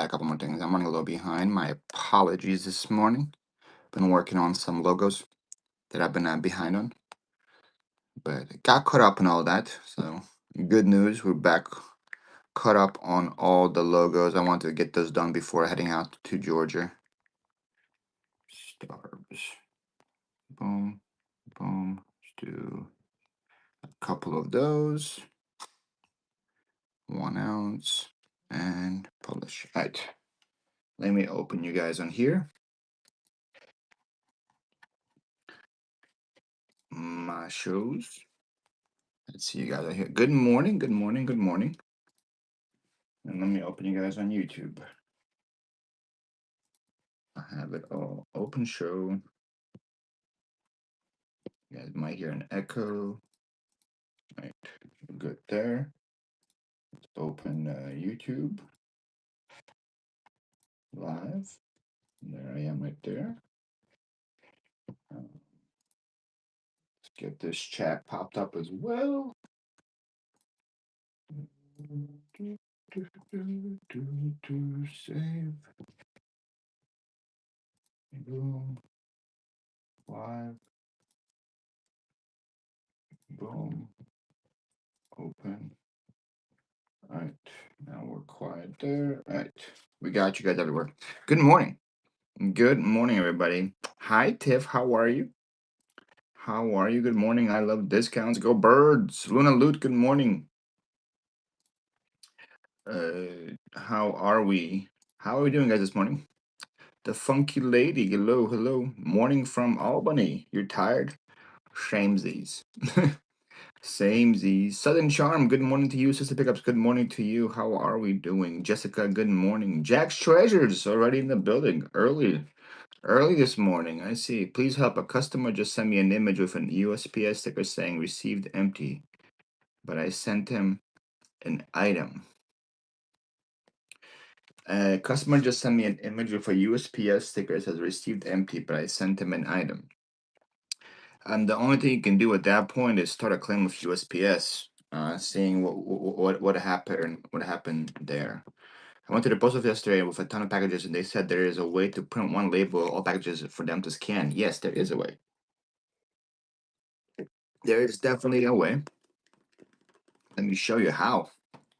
add a couple more things. I'm running a little behind. My apologies this morning. Been working on some logos that I've been behind on, but got caught up in all that. So good news, we're back caught up on all the logos. I wanted to get those done before heading out to Georgia. Stars. Boom, boom. Let's do a couple of those. 1 ounce and publish. All right. Let me open you guys on here. My shows. Let's see you guys are here. Good morning, good morning, good morning. And let me open you guys on YouTube. I have it all open show. You guys might hear an echo. Right, good there. Let's open YouTube live. There I am right there. Let's get this chat popped up as well. Save. Boom. Live. Boom. Open. All right. Now we're quiet there. All right. We got you guys everywhere. Good morning. Good morning, everybody. Hi, Tiff. How are you? How are you? Good morning. I love discounts. Go Birds. Luna Loot. Good morning. How are we? How are we doing, guys, this morning? The Funky Lady. Hello, hello. Morning from Albany. You're tired? Shamesies. Samesies. Southern Charm. Good morning to you. Sister Pickups. Good morning to you. How are we doing? Jessica. Good morning. Jack's Treasures already in the building. Early this morning, I see. Please help. A customer just sent me an image with an USPS sticker saying received empty, but I sent him an item. A customer just sent me an image with a USPS sticker that says received empty, but I sent him an item. And the only thing you can do at that point is start a claim with USPS, seeing what happened there. I went to the post office yesterday with a ton of packages, and they said there is a way to print one label, all packages for them to scan. Yes, there is a way. There is definitely a way. Let me show you how,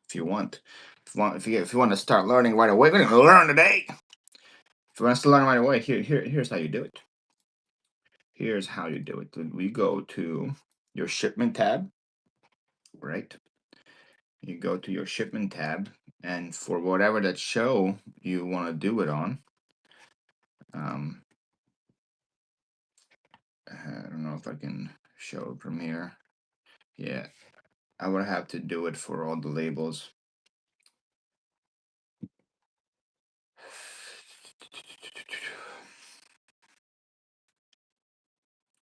if you want. If you want to start learning right away, we're gonna learn today. If you want to learn right away, here's how you do it. Here's how you do it. We go to your shipment tab, right? You go to your shipment tab, and for whatever that show you want to do it on, I don't know if I can show it from here. Yeah, I would have to do it for all the labels.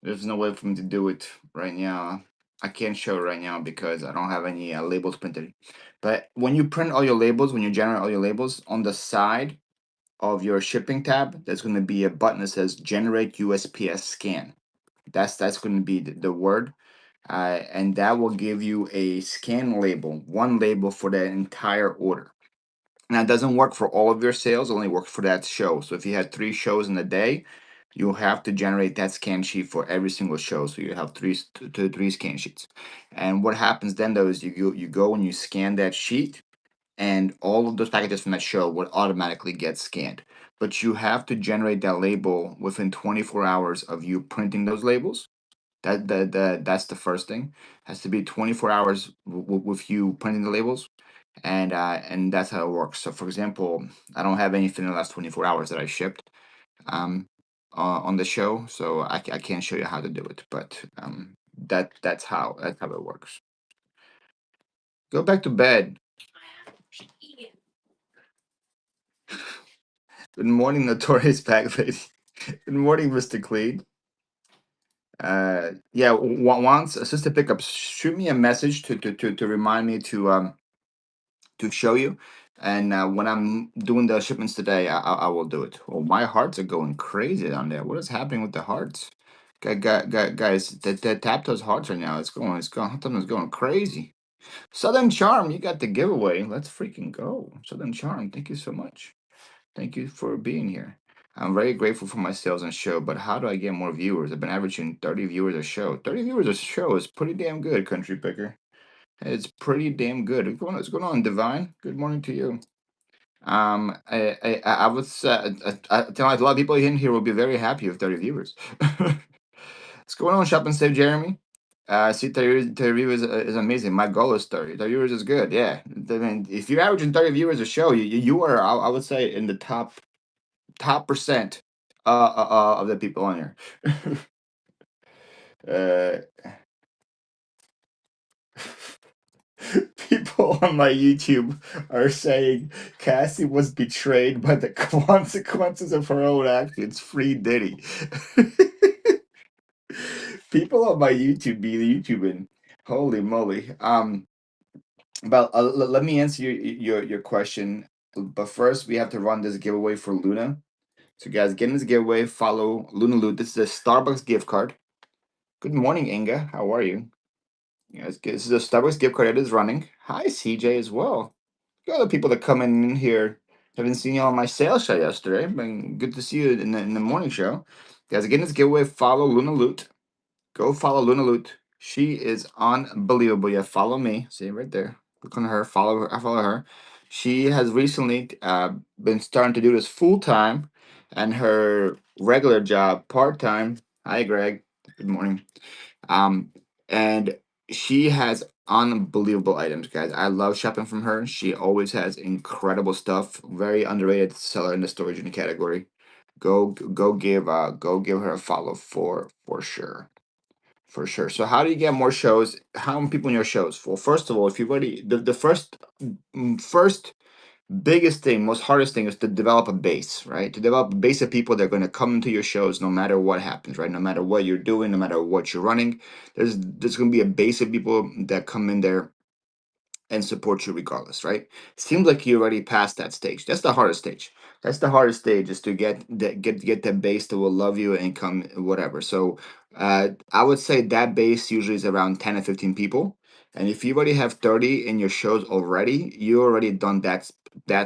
There's no way for me to do it right now. I can't show it right now because I don't have any labels printed. But when you print all your labels, when you generate all your labels, on the side of your shipping tab, there's going to be a button that says Generate USPS Scan. That's going to be the word. And that will give you a scan label, one label for the entire order. Now, it doesn't work for all of your sales, it only works for that show. So if you had 3 shows in a day, you'll have to generate that scan sheet for every single show. So you have three scan sheets. And what happens then, though, is you go and you scan that sheet, and all of those packages from that show will automatically get scanned. But you have to generate that label within 24 hours of you printing those labels. That's the first thing. Has to be 24 hours with you printing the labels, and that's how it works. So, for example, I don't have anything in the last 24 hours that I shipped on the show, so I can't show you how to do it. But that's how it works. Go back to bed. Good morning, Notorious Pack Lady. Good morning, Mr. Clean. Yeah, once Sister Pickups, shoot me a message to remind me to show you. And when I'm doing the shipments today, I will do it. Oh, my hearts are going crazy down there. What is happening with the hearts? Guys, the tap those hearts right now. It's going crazy. Southern Charm, you got the giveaway. Let's freaking go. Southern Charm, thank you so much. Thank you for being here. I'm very grateful for my sales and show, but how do I get more viewers? I've been averaging 30 viewers a show. 30 viewers a show is pretty damn good, Country Picker. It's pretty damn good. What's going on, Divine? Good morning to you. I would say, I tell a lot of people in here will be very happy with 30 viewers. What's going on, Shop and Save, Jeremy? See, 30 viewers is amazing. My goal is 30. 30 viewers is good. Yeah. I mean, if you're averaging 30 viewers a show, you are, I would say, in the top percent of the people on here. uh, People on my YouTube are saying Cassie was betrayed by the consequences of her own actions. Free Diddy. People on my YouTube be YouTubing. Holy moly. But let me answer your question. But first, we have to run this giveaway for Luna. So, guys, get in this giveaway. Follow Luna Loot. This is a Starbucks gift card. Good morning, Inga. How are you? Yes, this is a Starbucks gift card that is running. Hi, CJ, as well. Got other people that come in here. Haven't seen you on my sales show yesterday. But good to see you in the morning show. Guys, again, this giveaway. Follow Luna Loot. Go follow Luna Loot. She is unbelievable. Yeah, follow me. See right there. Click on her. Follow her. I follow her. She has recently been starting to do this full time, and her regular job part time. Hi, Greg. Good morning. Um, and she has unbelievable items, guys. I love shopping from her. She always has incredible stuff. Very underrated seller in the storage unit category. Go give her a follow for sure. For sure. So how do you get more shows? How many people in your shows? Well, first of all, if you already the first biggest thing, most hardest thing is to develop a base, right? To develop a base of people that are going to come into your shows no matter what happens, right? No matter what you're doing, no matter what you're running, there's going to be a base of people that come in there and support you regardless, right? Seems like you already passed that stage. That's the hardest stage. That's the hardest stage is to get that base that will love you and come whatever. So I would say that base usually is around 10 or 15 people. And if you already have 30 in your shows already, you already done that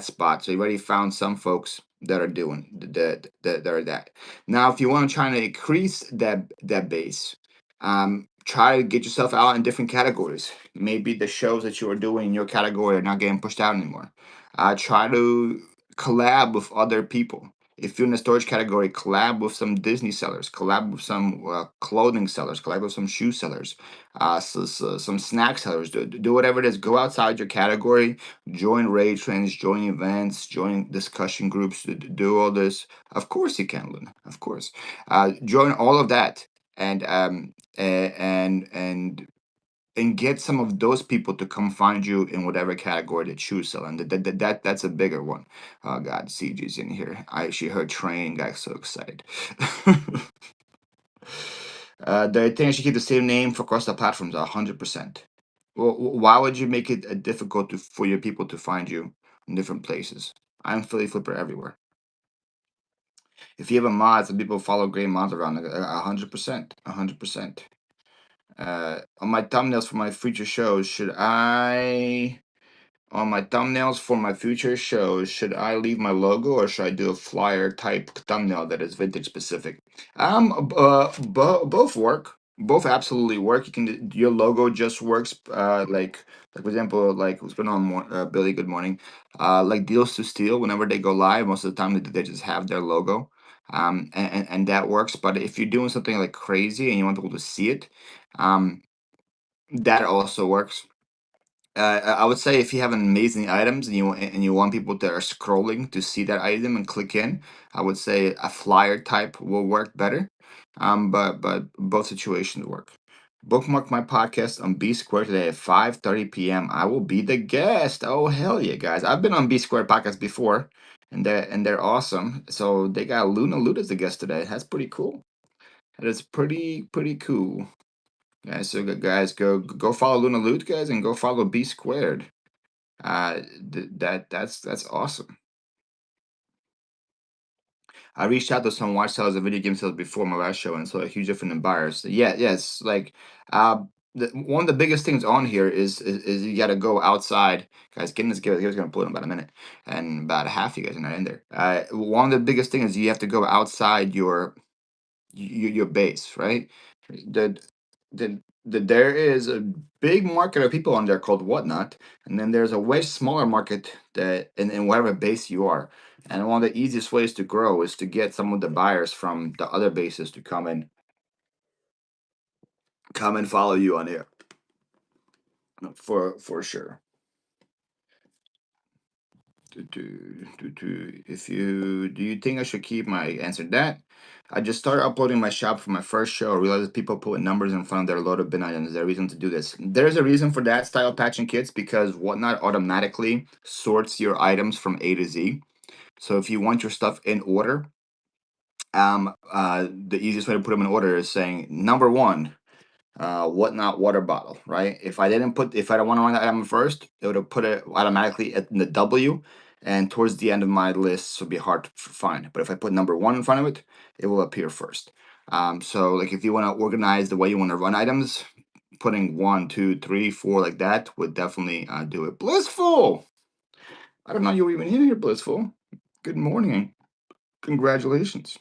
spot. So you already found some folks that are doing that are that. Now, if you want to try to increase that base, try to get yourself out in different categories. Maybe the shows that you are doing in your category are not getting pushed out anymore. Try to collab with other people. If you're in the storage category, collab with some Disney sellers, collab with some clothing sellers, collab with some shoe sellers, some snack sellers. Do whatever it is. Go outside your category, join raid trains, join events, join discussion groups, do all this. Of course you can, Luna. Of course. Join all of that and get some of those people to come find you in whatever category that you sell. And that's a bigger one. Oh God, CG's in here. I actually heard train, got so excited. Do I think I should keep the same name for across the platforms? 100%. Well, why would you make it difficult for your people to find you in different places? I'm Philly Flipper everywhere. If you have a mod, some people follow great mods around. 100%. 100%. On my thumbnails for my future shows, should I leave my logo or should I do a flyer type thumbnail that is vintage specific? Both work. Both absolutely work. Your logo just works. Like for example, like what's going on, Billy? Good morning. Like Deals to Steal. Whenever they go live, most of the time they just have their logo. And that works. But if you're doing something like crazy and you want people to see it, um, that also works. I would say if you have an amazing items and you want people that are scrolling to see that item and click in, I would say a flyer type will work better. But both situations work. Bookmark my podcast on B Square today at 5:30 p.m. I will be the guest. Oh hell yeah, guys! I've been on B Square podcast before, and they're awesome. So they got Luna Loot as the guest today. That's pretty cool. That is pretty cool. Guys, so guys, go follow Luna Loot, guys, and go follow B Squared. That's awesome. I reached out to some watch sellers and video game sellers before my last show and saw a huge difference in buyers. Yeah, yes, like, uh, one of the biggest things on here is you got to go outside, guys. Getting this give's gonna pull in about a minute, and about half you guys are not in there. One of the biggest things is you have to go outside your base, right? The, there is a big market of people on there called Whatnot, and then there's a way smaller market that in whatever base you are. And one of the easiest ways to grow is to get some of the buyers from the other bases to come and follow you on here for sure. If you do you think I should keep my answer that? I just started uploading my shop for my first show. I realized that people put numbers in front of their loaded bin items. Is there a reason to do this? There's a reason for that style patching kits because Whatnot automatically sorts your items from A to Z. So if you want your stuff in order, the easiest way to put them in order is saying number one, Whatnot water bottle, right? If I don't want to run that item first, it would have put it automatically at the W, and towards the end of my list would be hard to find. But if I put number one in front of it, it will appear first. So like if you want to organize the way you want to run items, putting one, two, three, four like that would definitely do it. Blissful. I don't know you were even in here, Blissful. Good morning. Congratulations.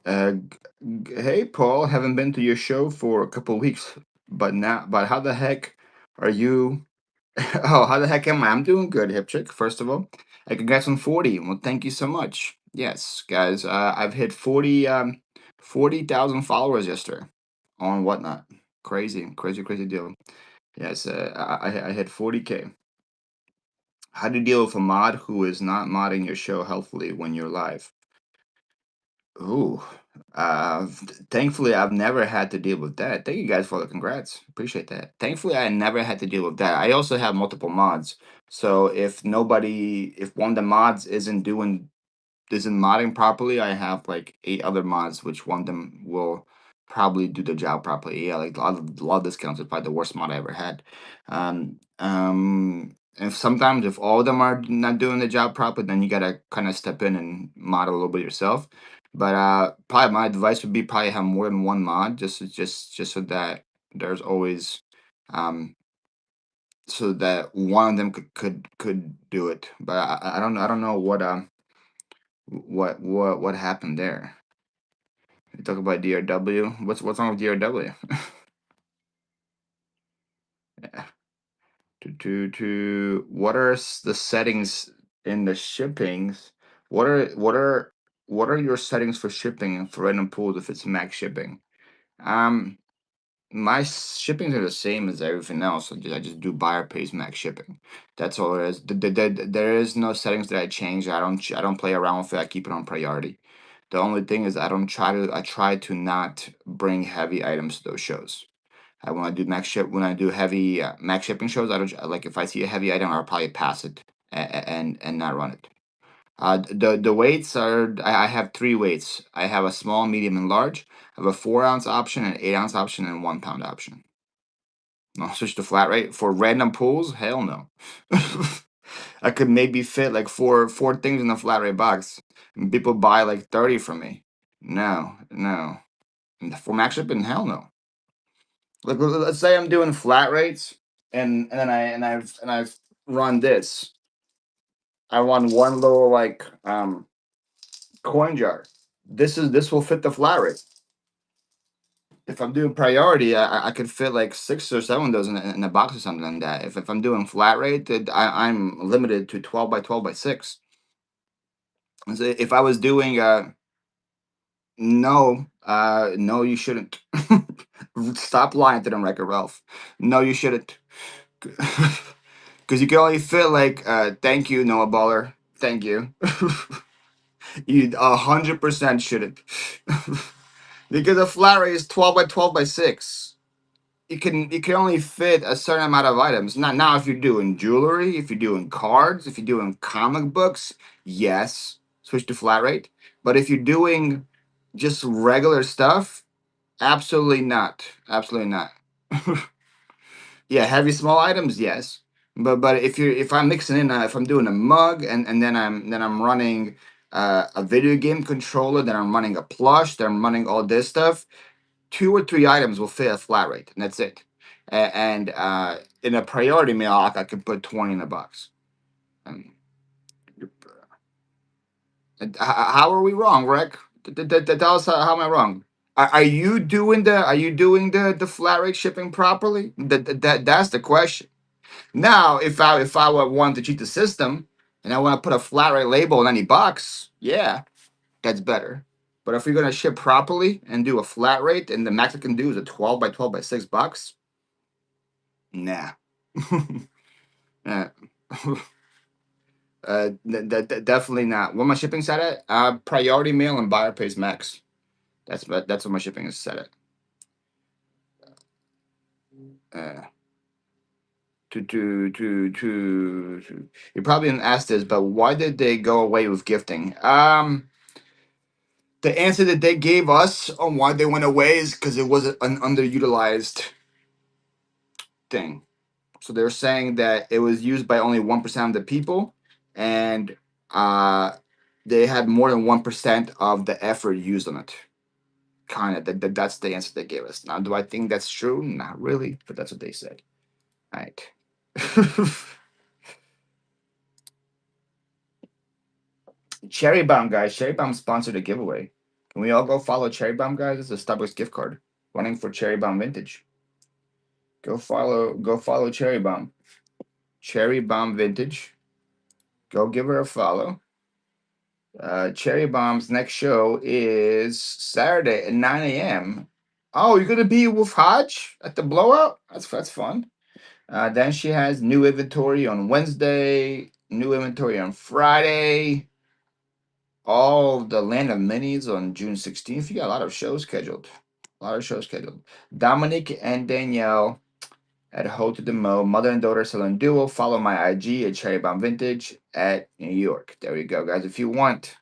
Hey, Paul, haven't been to your show for a couple weeks, but how the heck are you? Oh, how the heck am I? I'm doing good, Hip Chick, first of all. And congrats on 40. Well, thank you so much. Yes, guys, I've hit 40,000 followers yesterday on Whatnot. Crazy, crazy, crazy deal. Yes, I hit 40K. How do you deal with a mod who is not modding your show healthily when you're live? Ooh, thankfully, I've never had to deal with that. Thank you guys for the congrats. Appreciate that. Thankfully, I never had to deal with that. I also have multiple mods. So if one of the mods isn't modding properly, I have like 8 other mods, which one of them will probably do the job properly. Yeah, like a lot of discounts is probably the worst mod I ever had. And sometimes if all of them are not doing the job properly, then you gotta kind of step in and mod a little bit yourself. But probably my advice would be probably have more than one mod, just so that there's always so that one of them could do it. But I don't know what happened there. You talk about DRW. What's wrong with DRW? Yeah. What are the settings in the shippings? What are your settings for shipping and for random pools if it's max shipping? Um, my shippings are the same as everything else. I just do buyer pays max shipping. That's all it is. There is no settings that I change. I don't play around with it. I keep it on priority. The only thing is I try to not bring heavy items to those shows. I when I do when I do heavy max shipping shows, I don't like if I see a heavy item, I'll probably pass it and not run it. The weights are I have 3 weights. I have a small, medium, and large. I have a 4 ounce option, an 8 ounce option, and 1 pound option. No, switch to flat rate for random pools. Hell no. I could maybe fit like four things in a flat rate box. And people buy like 30 from me. No, no. And for max shipping, hell no. Like let's say I'm doing flat rates, and then I've run this. I run one little like coin jar. This will fit the flat rate. If I'm doing priority, I could fit like 6 or 7 of those in a box or something like that. If I'm doing flat rate, I'm limited to 12 by 12 by 6. So if I was doing no, no, you shouldn't. Stop lying to them, Wrecker Ralph. No, you shouldn't. Because you can only fit like, thank you, Noah Baller. Thank you. You 100% shouldn't. Because a flat rate is 12 by 12 by 6. You can only fit a certain amount of items. Not now if you're doing jewelry, if you're doing cards, if you're doing comic books, yes, switch to flat rate. But if you're doing just regular stuff, absolutely not. Absolutely not. Yeah, heavy small items, yes. But if I'm mixing in if I'm doing a mug and then I'm running a video game controller, then I'm running a plush, then I'm running all this stuff. 2 or 3 items will fit a flat rate, and that's it. And in a priority mail, I could put 20 in the box. And how are we wrong, Rick? Tell us how am I wrong? Are you doing the flat rate shipping properly? That's the question. Now, if I would want to cheat the system and I want to put a flat rate label on any box, yeah, that's better. But if you're gonna ship properly and do a flat rate, and the max I can do is a 12 by 12 by 6 box, nah. uh, definitely not. What my shipping set at? Priority mail and buyer pays max. That's what my shipping is set at. Uh, you probably didn't ask this, but why did they go away with gifting? The answer that they gave us on why they went away is because it was an underutilized thing. So they're saying that it was used by only 1% of the people, and uh, they had more than 1% of the effort used on it. Kind of that's the answer they gave us. Now, do I think that's true? Not really, but that's what they said. All right. Cherry Bomb guys, Cherry Bomb sponsored a giveaway. Can we all go follow Cherry Bomb guys? It's a Starbucks gift card running for Cherry Bomb Vintage. Go follow Cherry Bomb. Cherry Bomb Vintage. Go give her a follow. Cherry Bomb's next show is Saturday at 9 a.m. Oh, you're gonna be with Hodge at the blowout? That's fun. Then she has new inventory on Wednesday, new inventory on Friday. All the Land of Minis on June 16th. You got a lot of shows scheduled. A lot of shows scheduled. Dominic and Danielle at Ho to the Mo, mother and daughter selling duo. Follow my IG at Cherry Bomb Vintage at New York. There we go, guys. If you want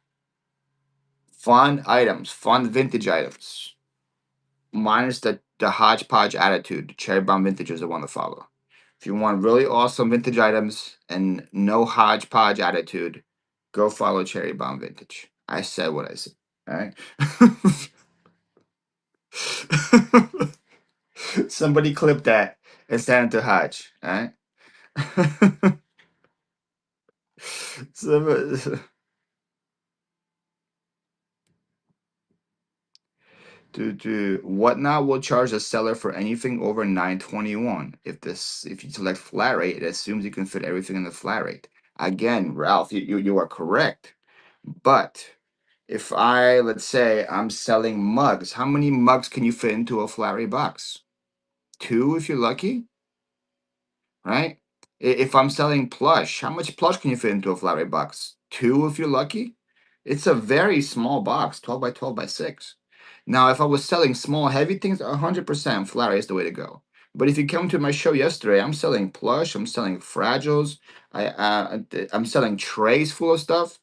fun items, fun vintage items, minus the hodgepodge attitude, Cherry Bomb Vintage is the one to follow. If you want really awesome vintage items and no hodgepodge attitude, go follow Cherry Bomb Vintage. I said what I said. All right. Somebody clip that and send it to Hodge. All right. Some- Whatnot will charge the seller for anything over 921. If you select flat rate, it assumes you can fit everything in the flat rate. Again, Ralph, you are correct. But if let's say I'm selling mugs, how many mugs can you fit into a flat rate box? Two if you're lucky, right? If I'm selling plush, how much plush can you fit into a flat rate box? Two if you're lucky. It's a very small box, 12 by 12 by 6. Now, if I was selling small, heavy things, 100% flat rate is the way to go. But if you come to my show yesterday, I'm selling plush, I'm selling fragiles, I'm selling trays full of stuff.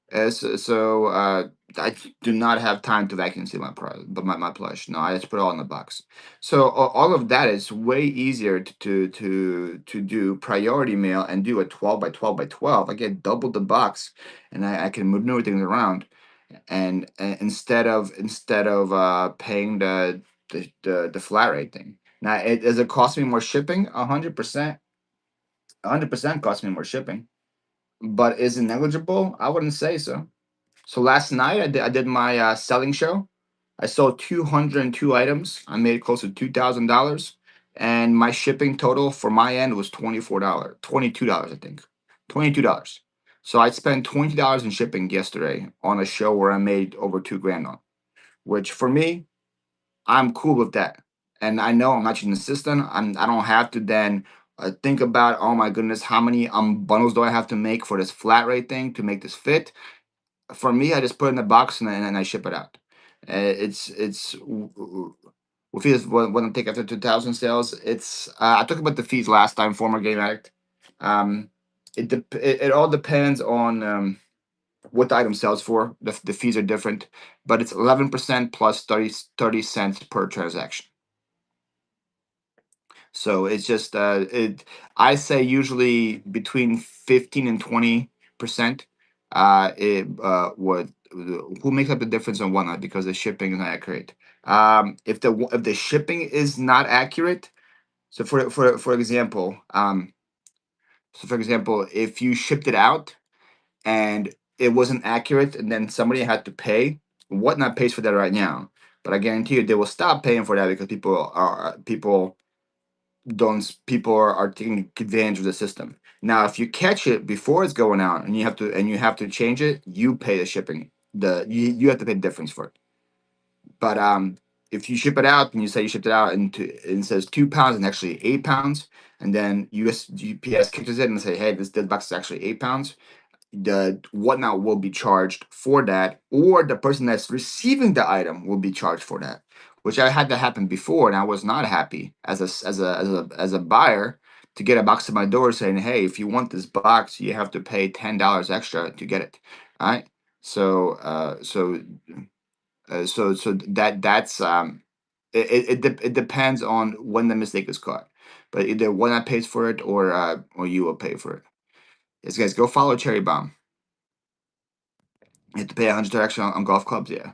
I do not have time to vacuum seal my plush. No, I just put it all in the box. So all of that is way easier to do priority mail and do a 12 by 12 by 12. I get double the box, and I can maneuver things around. And instead of paying the flat rate thing. Now, does it cost me more shipping? 100%. 100% cost me more shipping. But is it negligible? I wouldn't say so. So last night I did my selling show. I sold 202 items. I made close to $2,000, and my shipping total for my end was $24, $22, I think, $22. So I spent $20 in shipping yesterday on a show where I made over 2 grand on, which for me, I'm cool with that. And I know I'm not using the system. I don't have to then think about, oh my goodness, how many bundles do I have to make for this flat rate thing to make this fit? For me, I just put it in the box and I ship it out. It's with fees when I take after 2,000 sales. It's I talked about the fees last time. Former game addict. Um, it all depends on what the item sells for. The fees are different, but it's 11% plus 30 cents per transaction. So it's just it. I say usually between 15 and 20%. it would who makes up the difference and whatnot because the shipping is not accurate. If the shipping is not accurate, so for example, if you shipped it out and it wasn't accurate, and then somebody had to pay, whatnot pays for that right now. But I guarantee you, they will stop paying for that because people are taking advantage of the system. Now, if you catch it before it's going out and you have to change it, you pay the shipping. You have to pay the difference for it. But if you ship it out and you say you shipped it out and it says 2 pounds and actually 8 pounds, and then USPS catches it and say, hey, this box is actually 8 pounds, the whatnot will be charged for that, or the person that's receiving the item will be charged for that. Which I had that happen before, and I was not happy as a buyer to get a box to my door saying, "Hey, if you want this box, you have to pay $10 extra to get it." All right. So, that's it depends on when the mistake is caught, but either one that pays for it or you will pay for it. Yes, guys, go follow Cherry Bomb. You have to pay 100 extra on golf clubs, yeah.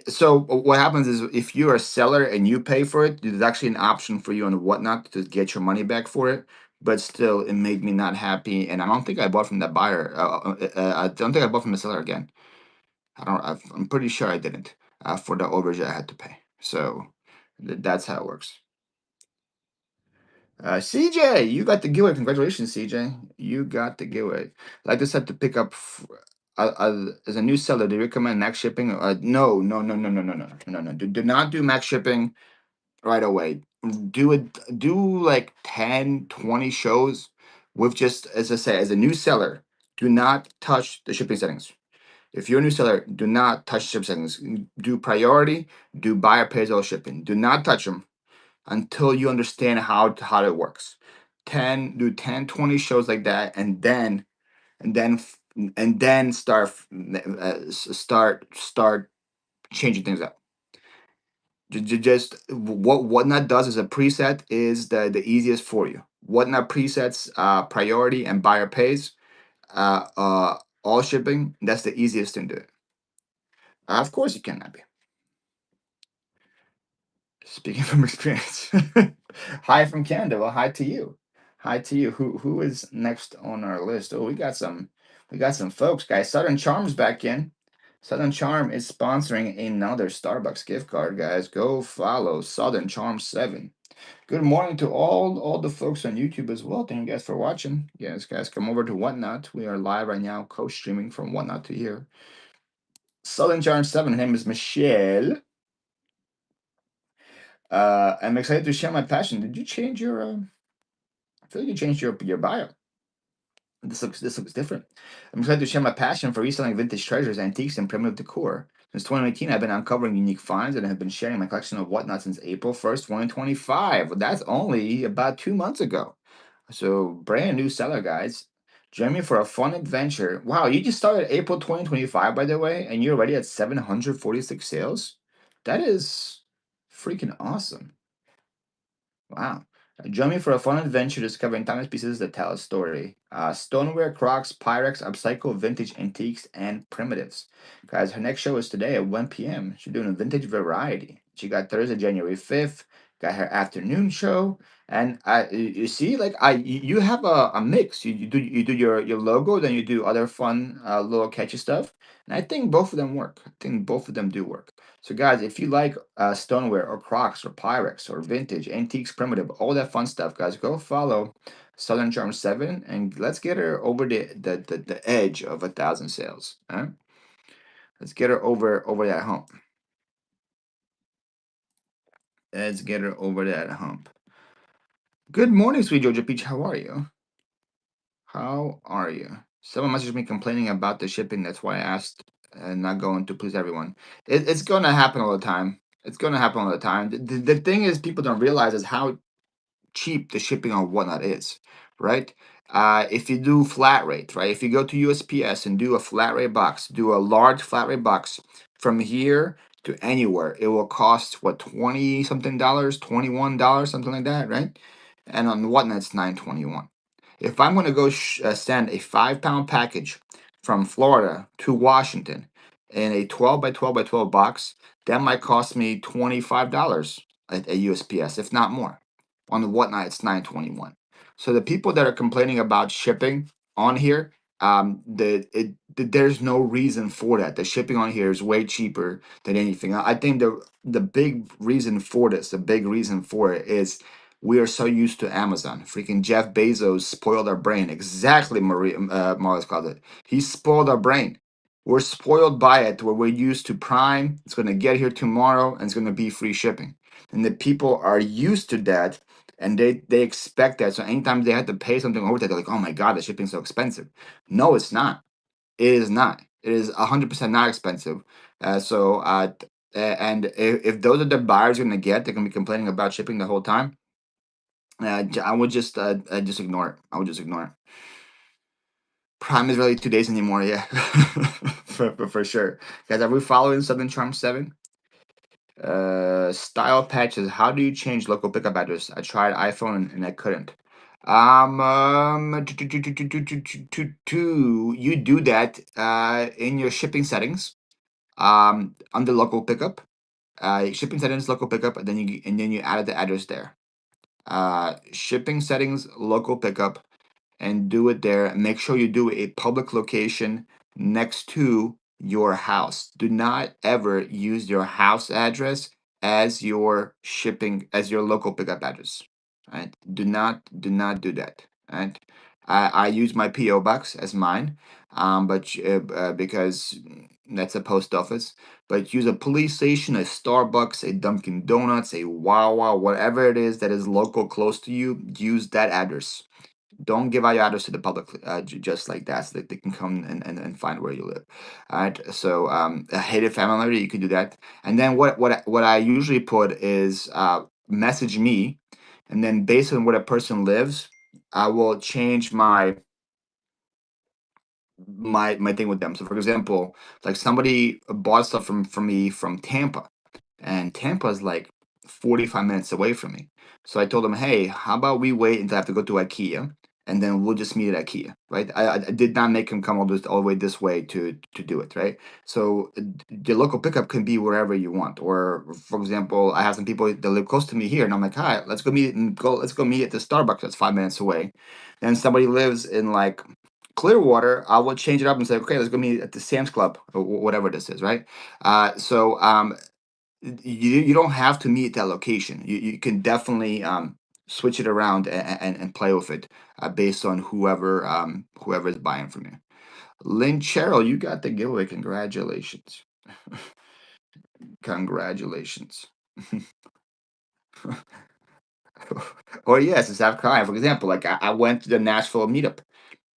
So what happens is if you're a seller and you pay for it, there's actually an option for you on Whatnot to get your money back for it. But still, it made me not happy, and I don't think I bought from that buyer. I don't think I bought from the seller again. I'm pretty sure I didn't for the overage I had to pay. So that's how it works. CJ, you got the giveaway. Congratulations, CJ. You got the giveaway. Like I said, to pick up as a new seller, do you recommend max shipping? No, no, no, no, no, no, no, no, no. Do not do max shipping right away. Do like 10, 20 shows with just, as I say, as a new seller, do not touch the shipping settings. If you're a new seller, do not touch shipping settings. Do priority, do buyer pays all shipping. Do not touch them until you understand how it works. 10 20 shows like that, and then and then start changing things up. Just what Whatnot does as a preset is the easiest for you. Whatnot presets priority and buyer pays all shipping. That's the easiest thing to do. Of course you can, Abby. Speaking from experience. Hi from Canada. Well, hi to you. Hi to you. Who is next on our list? Oh, we got some folks, guys. Southern Charm's back in. Southern Charm is sponsoring another Starbucks gift card, guys. Go follow Southern Charm 7. Good morning to all the folks on YouTube as well. Thank you guys for watching. Yes, guys, come over to Whatnot. We are live right now, co-streaming from Whatnot to here. Southern Charm 7. Her name is Michelle. I'm excited to share my passion. Did you change your? I feel like you changed your bio. This looks different. I'm excited to share my passion for reselling vintage treasures, antiques, and primitive decor. Since 2019, I've been uncovering unique finds and have been sharing my collection of whatnot since April 1st, 2025. Well, that's only about 2 months ago. So brand new seller, guys. Join me for a fun adventure. Wow, you just started April 2025, by the way, and you're already at 746 sales. That is freaking awesome. Wow. Join me for a fun adventure discovering timeless pieces that tell a story. Stoneware, Crocs, Pyrex, upcycle, vintage antiques, and primitives. Guys, her next show is today at 1 p.m. She's doing a vintage variety. She got Thursday, January 5th, got her afternoon show. And you see, like you have a mix. You do your logo, then you do other fun little catchy stuff. And I think both of them work. I think both of them do work. So, guys, if you like stoneware or Crocs or Pyrex or vintage, antiques, primitive, all that fun stuff, guys, go follow Southern Charm 7 and let's get her over the edge of 1,000 sales. All right? Let's get her over that hump. Let's get her over that hump. Good morning, sweet Georgia Peach. How are you? How are you? Someone messaged me complaining about the shipping. That's why I asked and not going to please everyone. It's going to happen all the time. It's going to happen all the time. The thing is, people don't realize is how cheap the shipping on Whatnot is, right? If you do flat rate, right? If you go to USPS and do a flat rate box, do a large flat rate box from here to anywhere, it will cost what, 20 something dollars, $21, something like that, right? And on Whatnot, it's 921. If I'm going to go send a 5 pound package from Florida to Washington in a 12 by 12 by 12 box, that might cost me $25 at USPS, if not more. On the whatnot, it's 921. So the people that are complaining about shipping on here, there's no reason for that. The shipping on here is way cheaper than anything. I think the big reason for this, the big reason for it is we are so used to Amazon. Freaking Jeff Bezos spoiled our brain. Exactly, Marie Morris called it. He spoiled our brain. We're spoiled by it where we're used to Prime. It's going to get here tomorrow and it's going to be free shipping. And the people are used to that and they expect that. So anytime they have to pay something over that, they're like, oh my God, the shipping's so expensive. No, it's not. It is not. It is 100% not expensive. And if those are the buyers you're going to get, they're going to be complaining about shipping the whole time. I would just ignore it. I would just ignore it. Prime is really 2 days anymore. Yeah, for sure. Guys, are we following Southern Charm 7? Style patches. How do you change local pickup address? I tried iPhone and I couldn't. You do that in your shipping settings. Under local pickup. Shipping settings, local pickup, and then you added the address there. Shipping settings, local pickup, and do it there. Make sure you do a public location next to your house. Do not ever use your house address as your shipping as your local pickup address. Right? Do not do that. Right? I use my PO box as mine, because that's a post office. But use a police station, a Starbucks, a Dunkin' Donuts, a Wawa, whatever it is that is local close to you. Use that address. Don't give out your address to the public just like that, so that they can come and find where you live. All right. So a hated family member, you can do that. And then what I usually put is message me, and then based on where a person lives, I will change my thing with them. So for example, like somebody bought stuff from me from Tampa, and Tampa is like 45 minutes away from me. So I told them, hey, how about we wait until I have to go to IKEA, and then we'll just meet at IKEA, right? I did not make him come all the way this way to do it, right? So the local pickup can be wherever you want. Or for example, I have some people that live close to me here, and I'm like, hi, let's go meet at the Starbucks that's 5 minutes away. Then somebody lives in like Clearwater, I will change it up and say, okay, let's go meet at the Sam's Club or whatever this is, right? You don't have to meet that location. You can definitely switch it around and play with it based on whoever is buying from you. Lynn Cheryl, you got the giveaway. Congratulations. Congratulations. Or yes, it's South Carolina. For example, like I went to the Nashville meetup.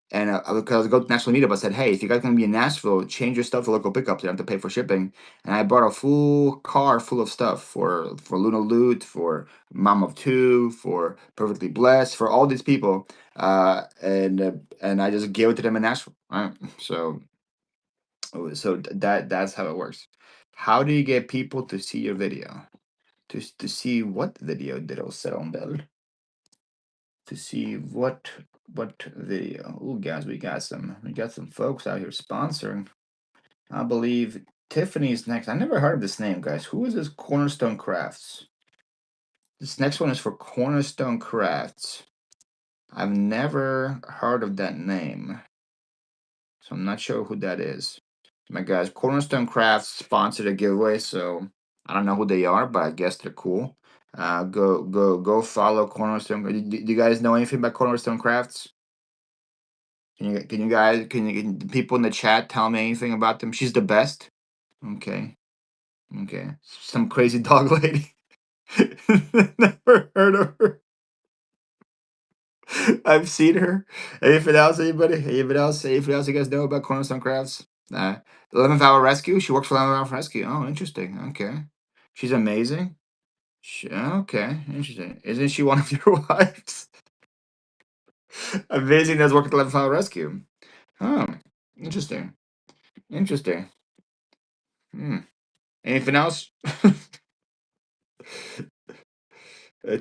And because I go to Nashville Meetup, I said, hey, if you guys going to be in Nashville, change your stuff to local pickup. You don't have to pay for shipping. And I brought a full car full of stuff for Luna Loot, for Mom of Two, for Perfectly Blessed, for all these people. And I just gave it to them in Nashville. Right? That's how it works. How do you get people to see your video? To see what video, did I set on Bell? To see what video. Oh, guys, we got some folks out here sponsoring. I believe Tiffany's next. I never heard of this name, guys. Who is this Cornerstone Crafts? This next one is for Cornerstone Crafts. I've never heard of that name, so I'm not sure who that is. My guys, Cornerstone Crafts sponsored a giveaway, so I don't know who they are, but I guess they're cool. Go follow Cornerstone. Do you guys know anything about Cornerstone Crafts? Can the people in the chat tell me anything about them? She's the best. Okay, okay. Some crazy dog lady. Never heard of her. I've seen her. Anything else, anybody? Anything else you guys know about Cornerstone Crafts? 11th Hour Rescue. She works for 11th Hour Rescue. Oh, interesting. Okay, she's amazing. Okay, interesting. Isn't she one of your wives? Amazing. Does work at 11th Hour Rescue. Oh, interesting. Interesting. Hmm. Anything else?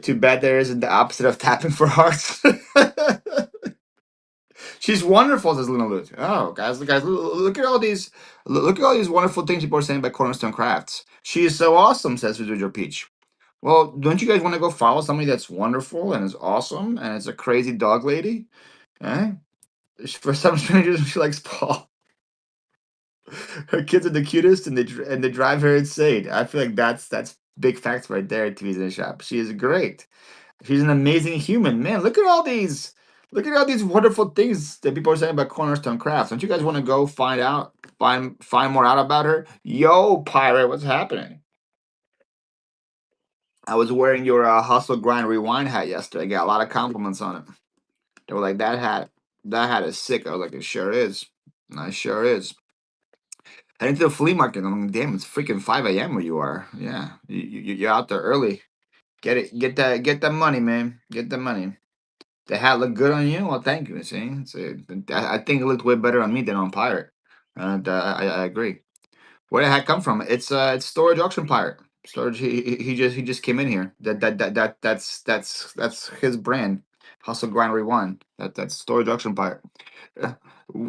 Too bad there isn't the opposite of tapping for hearts. She's wonderful, says Luna Lut. Oh, guys, look at all these, look at all these wonderful things people are saying about Cornerstone Crafts. She is so awesome, says Visual Peach. Well, don't you guys want to go follow somebody that's wonderful and is awesome and is a crazy dog lady? Eh? For some strangers, she likes Paul. Her kids are the cutest, and they drive her insane. I feel like that's big facts right there. TV's in the shop. She is great. She's an amazing human, man. Look at all these wonderful things that people are saying about Cornerstone Crafts. Don't you guys want to go find out, find more out about her? Yo, pirate, what's happening? I was wearing your Hustle Grind Rewind hat yesterday. I got a lot of compliments on it. They were like, that hat is sick. I was like, it sure is. And it sure is. Heading to the flea market. I'm like, damn, it's freaking 5 a.m. where you are. Yeah, you're out there early. Get it, get that money, man. Get the money. The hat looked good on you. Well, thank you. See, I think it looked way better on me than on Pirate. And I agree. Where did the hat come from? It's Storage Auction Pirate. Storage. He just came in here. That's his brand. Hustle Grind Rewind. That's Storage Auction Pirate. Uh,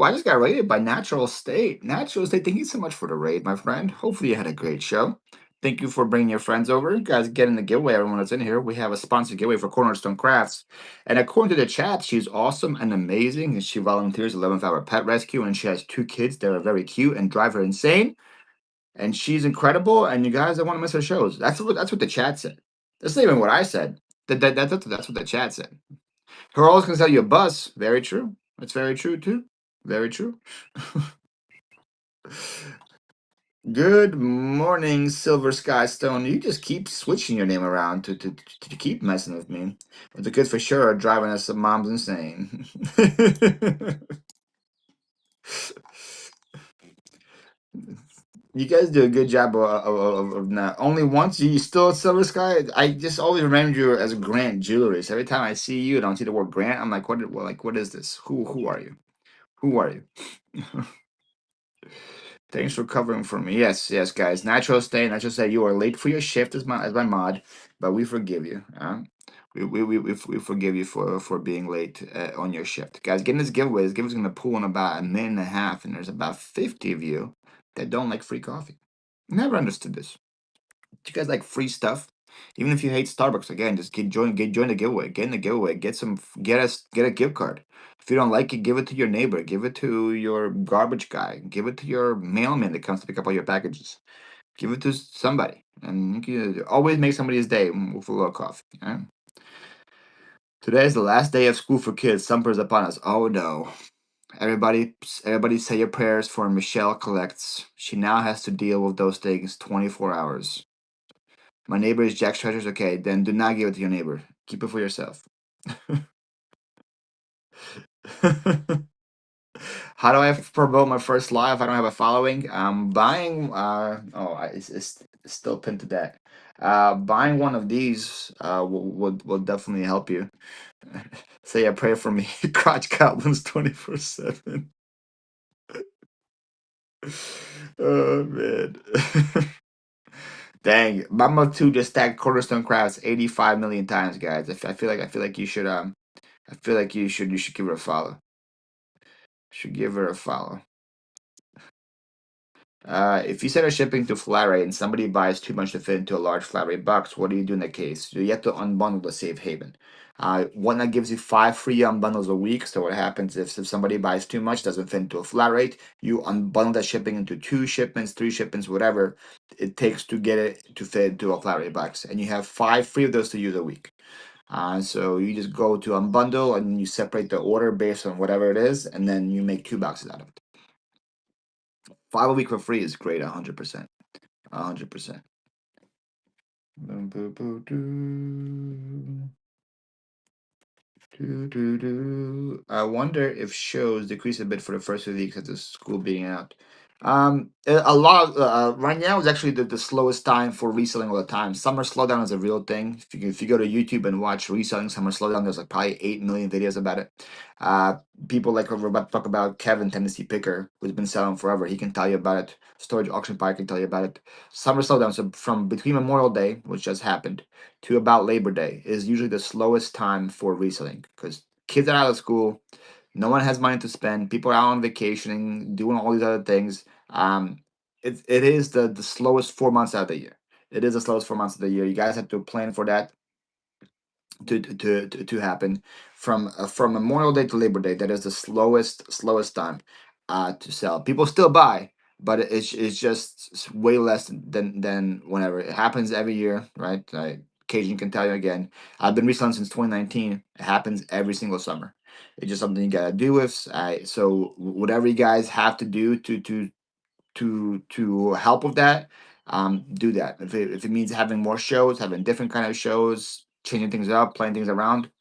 I just got rated by Natural State. Natural State, thank you so much for the raid, my friend. Hopefully you had a great show. Thank you for bringing your friends over. You guys get in the giveaway. Everyone that's in here, we have a sponsored giveaway for Cornerstone Crafts. And according to the chat, she's awesome and amazing. And she volunteers 11th Hour Pet Rescue. And she has 2 kids that are very cute and drive her insane. And she's incredible. And you guys don't want to miss her shows. That's what the chat said. That's not even what I said. That's what the chat said. Her always gonna sell you a bus. Very true. That's very true too. Very true. Good morning, Silver Sky Stone. You just keep switching your name around to keep messing with me. But the kids for sure are driving us moms insane. You guys do a good job of not only once you still at Silver Sky. I just always remember you as Grant Jewelry. So every time I see you and I don't see the word Grant, I'm like, what is this? Who are you? Who are you? Thanks for covering for me. Yes, guys. Natural stay. Natural say you are late for your shift as my mod, but we forgive you. We forgive you for being late on your shift, guys. Getting this giveaway. This giveaway is gonna pull in about a minute and a half, and there's about 50 of you that don't like free coffee. Never understood this. Do you guys like free stuff? Even if you hate Starbucks, again, just join the giveaway. Get in the giveaway. Get a gift card. If you don't like it, give it to your neighbor. Give it to your garbage guy. Give it to your mailman that comes to pick up all your packages. Give it to somebody, and you can always make somebody's day with a little coffee. All right? Today is the last day of school for kids. Summer's upon us. Oh no! Everybody, say your prayers for Michelle collects. She now has to deal with those things 24 hours. My neighbor is Jack's treasures. Okay, then do not give it to your neighbor. Keep it for yourself. How do I promote my first live? I don't have a following. Buying. It's still pinned to that. Buying one of these will definitely help you. Say a prayer for me. Crotch goblins 24/7. Oh man. Dang, Mama 2 just stacked Cornerstone Crafts 85 million times, guys. I feel like you should you should give her a follow. Should give her a follow. If you set a shipping to flat rate and somebody buys too much to fit into a large flat rate box, what do you do in that case? You have to unbundle the safe haven. One that gives you 5 free unbundles a week. So what happens if somebody buys too much, doesn't fit into a flat rate, you unbundle that shipping into 2 shipments, 3 shipments, whatever it takes to get it to fit into a flat rate box, and you have 5 free of those to use a week. So you just go to unbundle and you separate the order based on whatever it is, and then you make 2 boxes out of it. 5 a week for free is great, 100%. 100%. I wonder if shows decrease a bit for the first few weeks of the school being out. A lot of, right now is actually the slowest time for reselling all the time. Summer slowdown is a real thing. If you go to YouTube and watch reselling summer slowdown, there's like probably 8 million videos about it. People like we're about to talk about Kevin Tennessee Picker, who's been selling forever. He can tell you about it. Storage Auction Park can tell you about it. Summer slowdown, so from between Memorial Day, which just happened, to about Labor Day is usually the slowest time for reselling because kids are out of school. No one has money to spend. People are out on vacationing, doing all these other things. It is the slowest 4 months out of the year. It is the slowest 4 months of the year. You guys have to plan for that to happen from Memorial Day to Labor Day. That is the slowest time to sell. People still buy, but it's just way less than whenever it happens every year, right? Cajun can tell you again. I've been reselling since 2019. It happens every single summer. It's just something you gotta do with. So whatever you guys have to do to help with that, do that. If it means having more shows, having different kind of shows, changing things up, playing things around,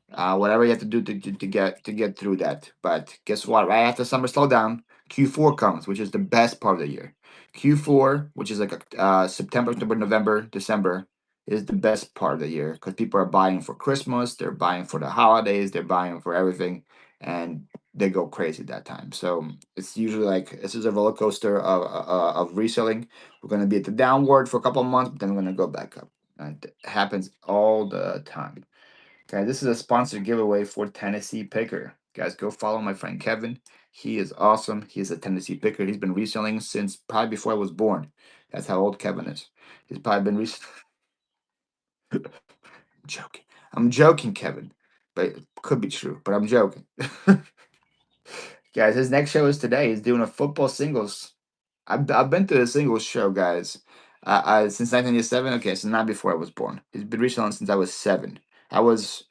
whatever you have to do to get through that. But guess what? Right after summer slowdown, Q4 comes, which is the best part of the year. Q4, which is like September, October, November, December, is the best part of the year because people are buying for Christmas, they're buying for the holidays, they're buying for everything, and they go crazy that time. So it's usually like this is a roller coaster of reselling. We're gonna be at the downward for a couple of months, but then we're gonna go back up. And it happens all the time. Guys, this is a sponsored giveaway for Tennessee Picker. Guys, go follow my friend Kevin. He is awesome. He's a Tennessee Picker. He's been reselling since probably before I was born. That's how old Kevin is. He's probably been reselling. Joking. I'm joking, Kevin. But it could be true, but I'm joking. Guys, his next show is today. He's doing a football singles. I've been to the singles show, guys. Since 1987. Okay, so not before I was born. He's been reselling since I was 7. I was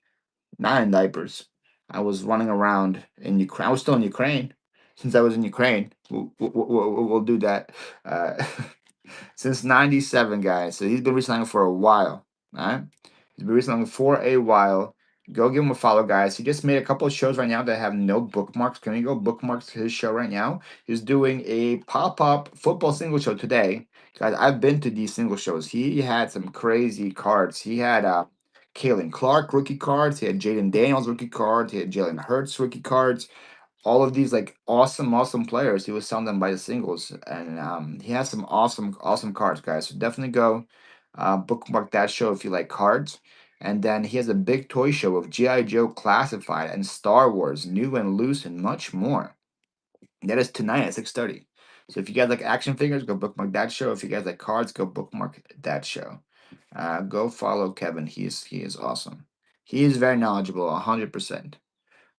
not in diapers. I was running around in Ukraine. I was still in Ukraine. Since I was in Ukraine, we'll do that. Uh, since '97, guys. So he's been reselling for a while. All right, he's been reselling for a while. Go give him a follow, guys. He just made a couple of shows right now that have no bookmarks. Can we go bookmarks his show right now? He's doing a pop-up football single show today. Guys, I've been to these single shows. He had some crazy cards. He had Kalen Clark rookie cards. He had Jaden Daniels rookie cards. He had Jalen Hurts rookie cards. All of these like awesome players. He was selling them by the singles, and he has some awesome cards, guys. So definitely go bookmark that show if you like cards. And then he has a big toy show of GI Joe Classified and Star Wars New and Loose and much more. That is tonight at 6:30. So if you guys like action figures, go bookmark that show. If you guys like cards, go bookmark that show. Go follow Kevin. He is awesome. He is very knowledgeable. 100%.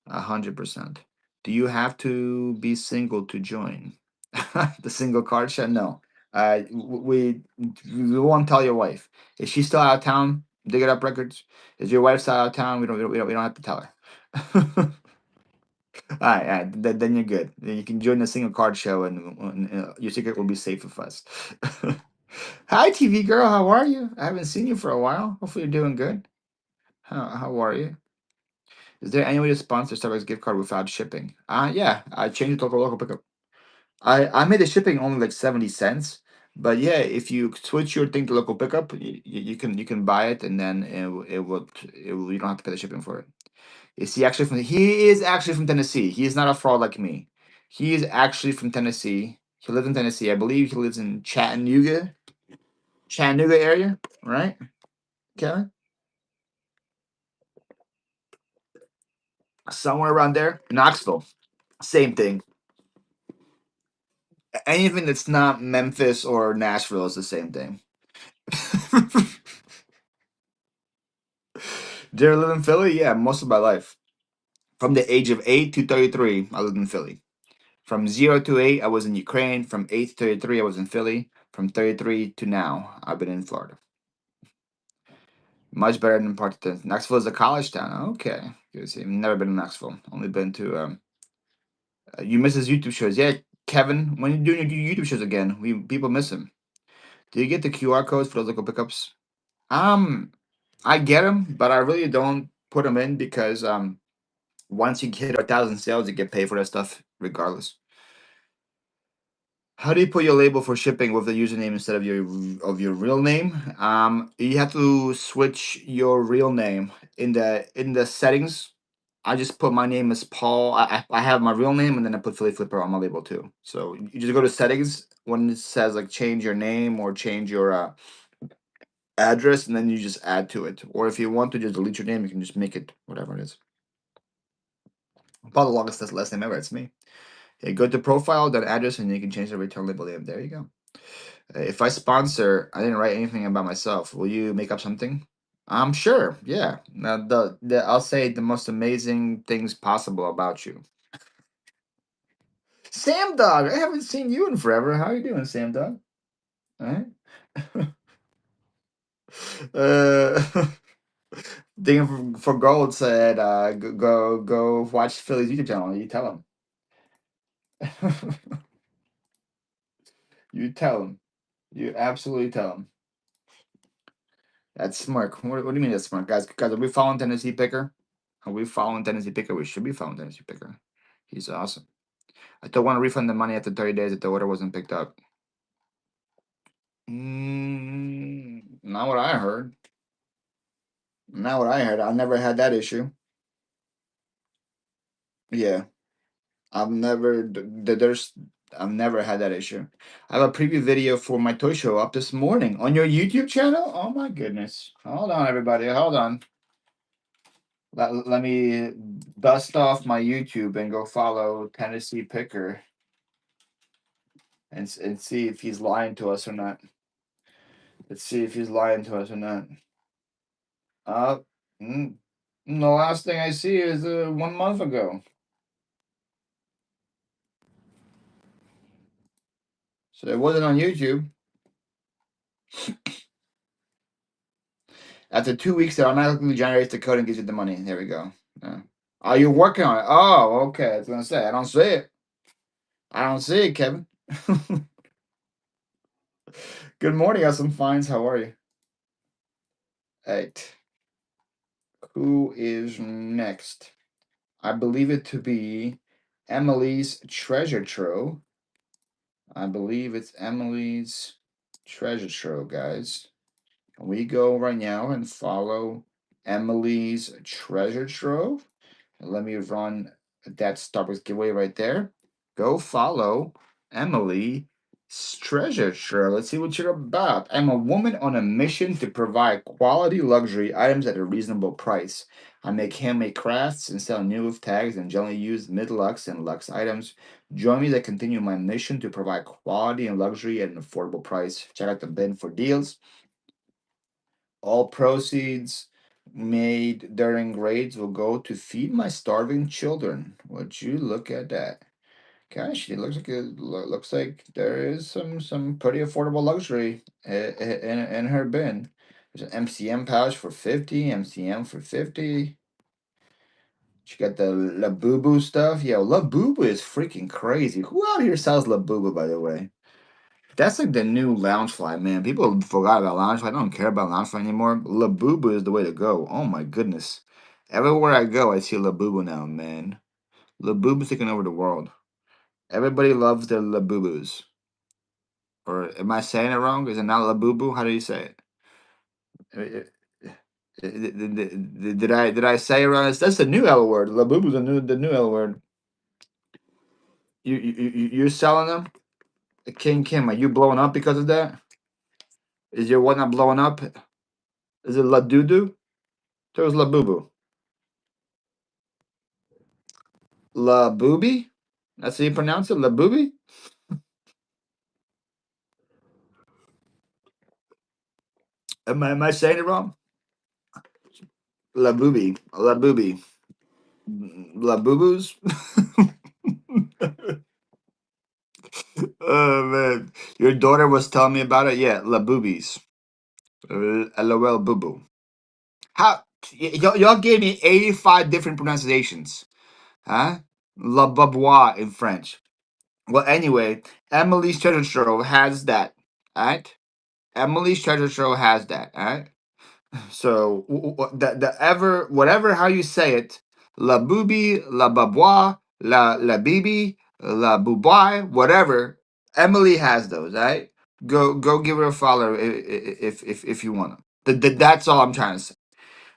100%. Do you have to be single to join the single card show? No. We won't tell your wife. Is she still out of town? Dig it up records. Is your wife still out of town? We don't have to tell her. All right, then you're good. Then you can join the single card show, and your secret will be safe with us. Hi, TV girl. How are you? I haven't seen you for a while. Hopefully, you're doing good. How are you? Is there any way to sponsor Starbucks gift card without shipping? Yeah, I changed it to local pickup. I made the shipping only like 70 cents, but yeah, if you switch your thing to local pickup, you can buy it, and then it will you don't have to pay the shipping for it. He is actually from Tennessee. He is not a fraud like me. He is actually from Tennessee. He lives in Tennessee. I believe he lives in Chattanooga area, right? Kevin? Somewhere around there. Knoxville. Same thing. Anything that's not Memphis or Nashville is the same thing. Did I live in Philly? Yeah, most of my life. From the age of 8 to 33, I lived in Philly. From 0 to 8, I was in Ukraine. From 8 to 33, I was in Philly. From 33 to now, I've been in Florida. Much better than Parkton. Knoxville is a college town. Okay. Good. See, I've never been to Knoxville. Only been to you miss his YouTube shows. Yeah, Kevin, when you're doing your YouTube shows again, we people miss him. Do you get the QR codes for those local pickups? Um, I get them, but I really don't put them in because once you hit 1,000 sales, you get paid for that stuff regardless. How do you put your label for shipping with the username instead of your real name? You have to switch your real name in the settings. I just put my name as Paul. I have my real name, and then I put Philly Flipper on my label too. So you just go to settings when it says like change your name or change your address, and then you just add to it. Or if you want to just delete your name, you can just make it whatever it is. Probably the longest last name ever. It's me. Okay, go to profile, then address, and you can change the return label name. There you go. If I sponsor, I didn't write anything about myself. Will you make up something? I'm sure. Yeah. Now I'll say the most amazing things possible about you. Sam Dog, I haven't seen you in forever. How you doing, Sam Dog? All right. uh, Digging for Gold said, go watch Philly's YouTube channel. You tell him. You tell him. You absolutely tell him. That's smart. What do you mean that's smart, guys? Are we following Tennessee Picker? Are we following Tennessee Picker? We should be following Tennessee Picker. He's awesome. I don't want to refund the money after 30 days if the order wasn't picked up. Not what I heard. Not what I heard. I never had that issue. Yeah, I've never. There's. I've never had that issue. I have a preview video for my toy show up this morning on your YouTube channel. Oh my goodness! Hold on, everybody. Hold on. Let me dust off my YouTube and go follow Tennessee Picker and see if he's lying to us or not. Let's see if he's lying to us or not. Uh, mm, the last thing I see is 1 month ago. So it wasn't on YouTube. After 2 weeks, it automatically generates the code and gives you the money. There we go. Yeah. Oh, you're working on it. Oh, okay. I was gonna say I don't see it. I don't see it, Kevin. Good morning, Awesome Finds. How are you? Right. Who is next? I believe it to be Emily's treasure trove. I believe it's Emily's treasure trove, guys. We go right now and follow Emily's treasure trove. Let me run that Starbucks giveaway right there. Go follow Emily's treasure trove. Let's see what you're about. I'm a woman on a mission to provide quality luxury items at a reasonable price. I make handmade crafts and sell new with tags and generally use mid-lux and luxe items. Join me as I continue my mission to provide quality and luxury at an affordable price. Check out the bin for deals. All proceeds made during raids will go to feed my starving children. Would you look at that? Gosh, looks like there is some pretty affordable luxury in her bin. There's an MCM pouch for 50, MCM for 50. She got the La Boo Boo stuff. Yo, La Boo Boo is freaking crazy. Who out here sells La Boo Boo, by the way? That's like the new Loungefly, man. People forgot about Loungefly. I don't care about Loungefly anymore. Labubu is the way to go. Oh my goodness. Everywhere I go, I see Labubu now, man. Labubu's taking over the world. Everybody loves their Labubus. Or am I saying it wrong? Is it not Labubu? How do you say it? Did I say it wrong? That's the new L word. Labubu's the new L word. You're selling them? King Kim, are you blowing up because of that? Is your one not blowing up? Is it La Dudu? There was La Boo. La Booby? That's how you pronounce it? La Booby? Am I saying it wrong? La Booby. La Booby. La Boo Boos? Oh, man. Your daughter was telling me about it? Yeah, La Boobies. LOL Boo Boo. How? Y'all gave me 85 different pronunciations. Huh? La Babois in French. Well, anyway, Emily's Treasure Trove has that. Alright? Emily's Treasure Trove has that. Alright? So the ever whatever how you say it, la booby, la babois, la bibi, la bouboy, whatever. Emily has those, right? Go give her a follow if you want them. That's all I'm trying to say.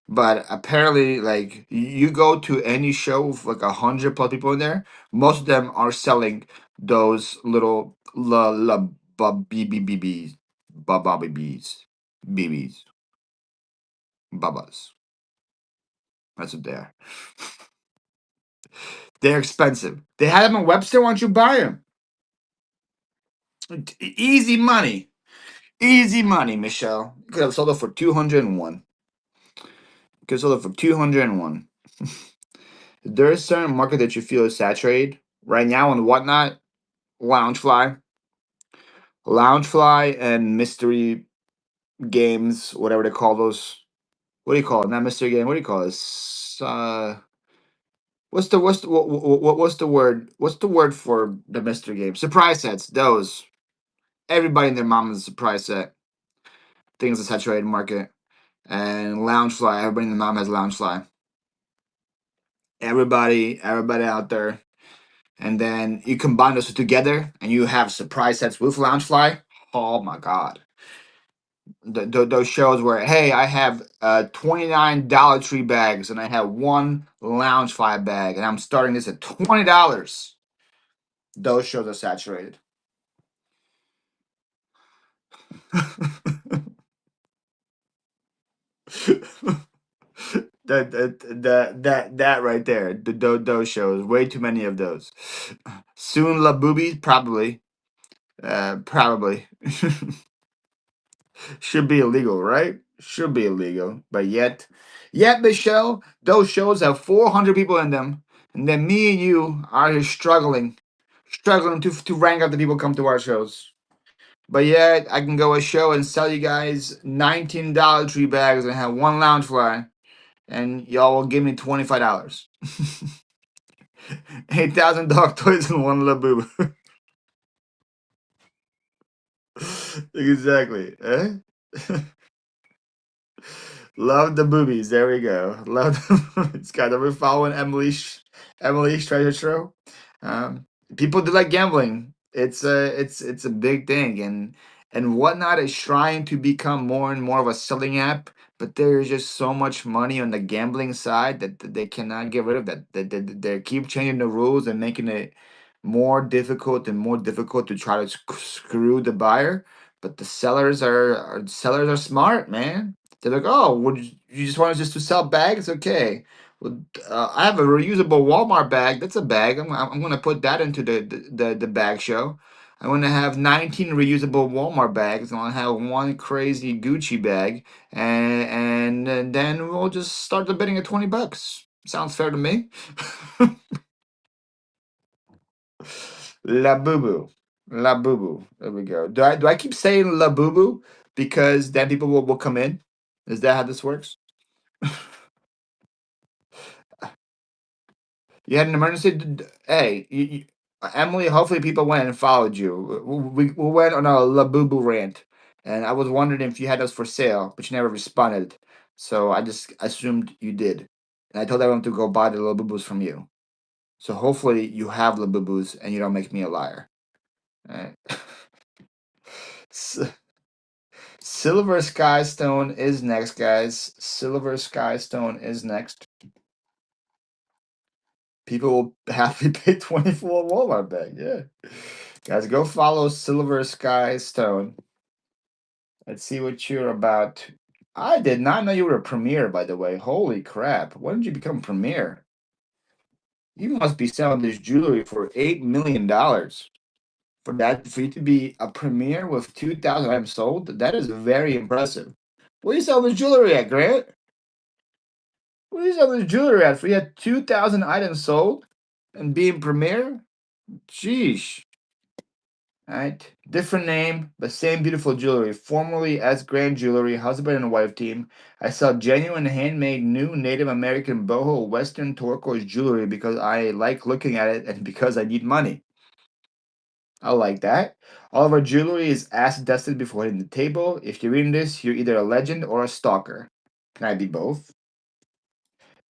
But apparently, like you go to any show with like 100 plus people in there, most of them are selling those little la ba bbs, ba ba bbs, babas. That's what they are. They're expensive. They had them in Webster. Why don't you buy them? Easy money. Easy money, Michelle. You could have sold it for 201. You could have sold it for 201. There's a certain market that you feel is saturated right now on Whatnot, Loungefly, Loungefly, and mystery games, whatever they call those. What do you call it? Not mystery game. What do you call this? What's the word? What's the word for the mystery game? Surprise sets. Those. Everybody and their mom is a surprise set. Things a saturated market. And Loungefly. Everybody and their mom has Loungefly. Everybody out there. And then you combine those two together, and you have surprise sets with Loungefly. Oh my god! Those shows where, hey, I have $29 Dollar Tree bags, and I have one Loungefly bag, and I'm starting this at $20. Those shows are saturated. That right there, those shows, way too many of those. Soon La Boobies, probably, probably. Should be illegal, right? Should be illegal, but yet Michelle, those shows have 400 people in them, and then me and you are here struggling to rank up the people who come to our shows. But yet I can go a show and sell you guys $19 tree bags and have one lounge fly, and y'all will give me $25. 8,000 dog toys and one laboo. Exactly. Eh? Love the boobies. There we go. Love the boobies. God, are we following Emily's treasure show? People do like gambling. It's a big thing, and Whatnot is trying to become more and more of a selling app. But there is just so much money on the gambling side that they cannot get rid of that. They keep changing the rules and making it more difficult and more difficult to try to screw the buyer. But the sellers are smart, man. They're like, oh, would you just want us just to sell bags? Okay. Well, I have a reusable Walmart bag. That's a bag. I'm gonna put that into the bag show. I'm gonna have 19 reusable Walmart bags. I'm gonna have one crazy Gucci bag, and then we'll just start the bidding at $20. Sounds fair to me. La Boo Boo. La Boo Boo. There we go. Do I keep saying La Boo Boo because then people will come in? Is that how this works? You had an emergency. Hey, Emily. Hopefully, people went and followed you. We went on a Labubu rant, and I was wondering if you had those for sale, but you never responded. So I just assumed you did, and I told everyone to go buy the Labubus from you. So hopefully, you have Labubus, and you don't make me a liar. Alright. S- Silver Skystone is next, guys. Silver Skystone is next. People will happily pay 20 for a Walmart bag. Yeah. Guys, go follow Silver Sky Stone. Let's see what you're about. I did not know you were a premier, by the way. Holy crap. When did you become premier? You must be selling this jewelry for $8 million. For you to be a premier with 2,000 items sold, that is very impressive. What are you selling this jewelry at, Grant? What are you selling this jewelry at? For you had 2,000 items sold and being premier? Sheesh. Right? Different name, but same beautiful jewelry. Formerly as Grand Jewelry, husband and wife team. I sell genuine handmade new Native American boho Western turquoise jewelry because I like looking at it and because I need money. I like that. All of our jewelry is acid dusted before hitting the table. If you're reading this, you're either a legend or a stalker. Can I be both?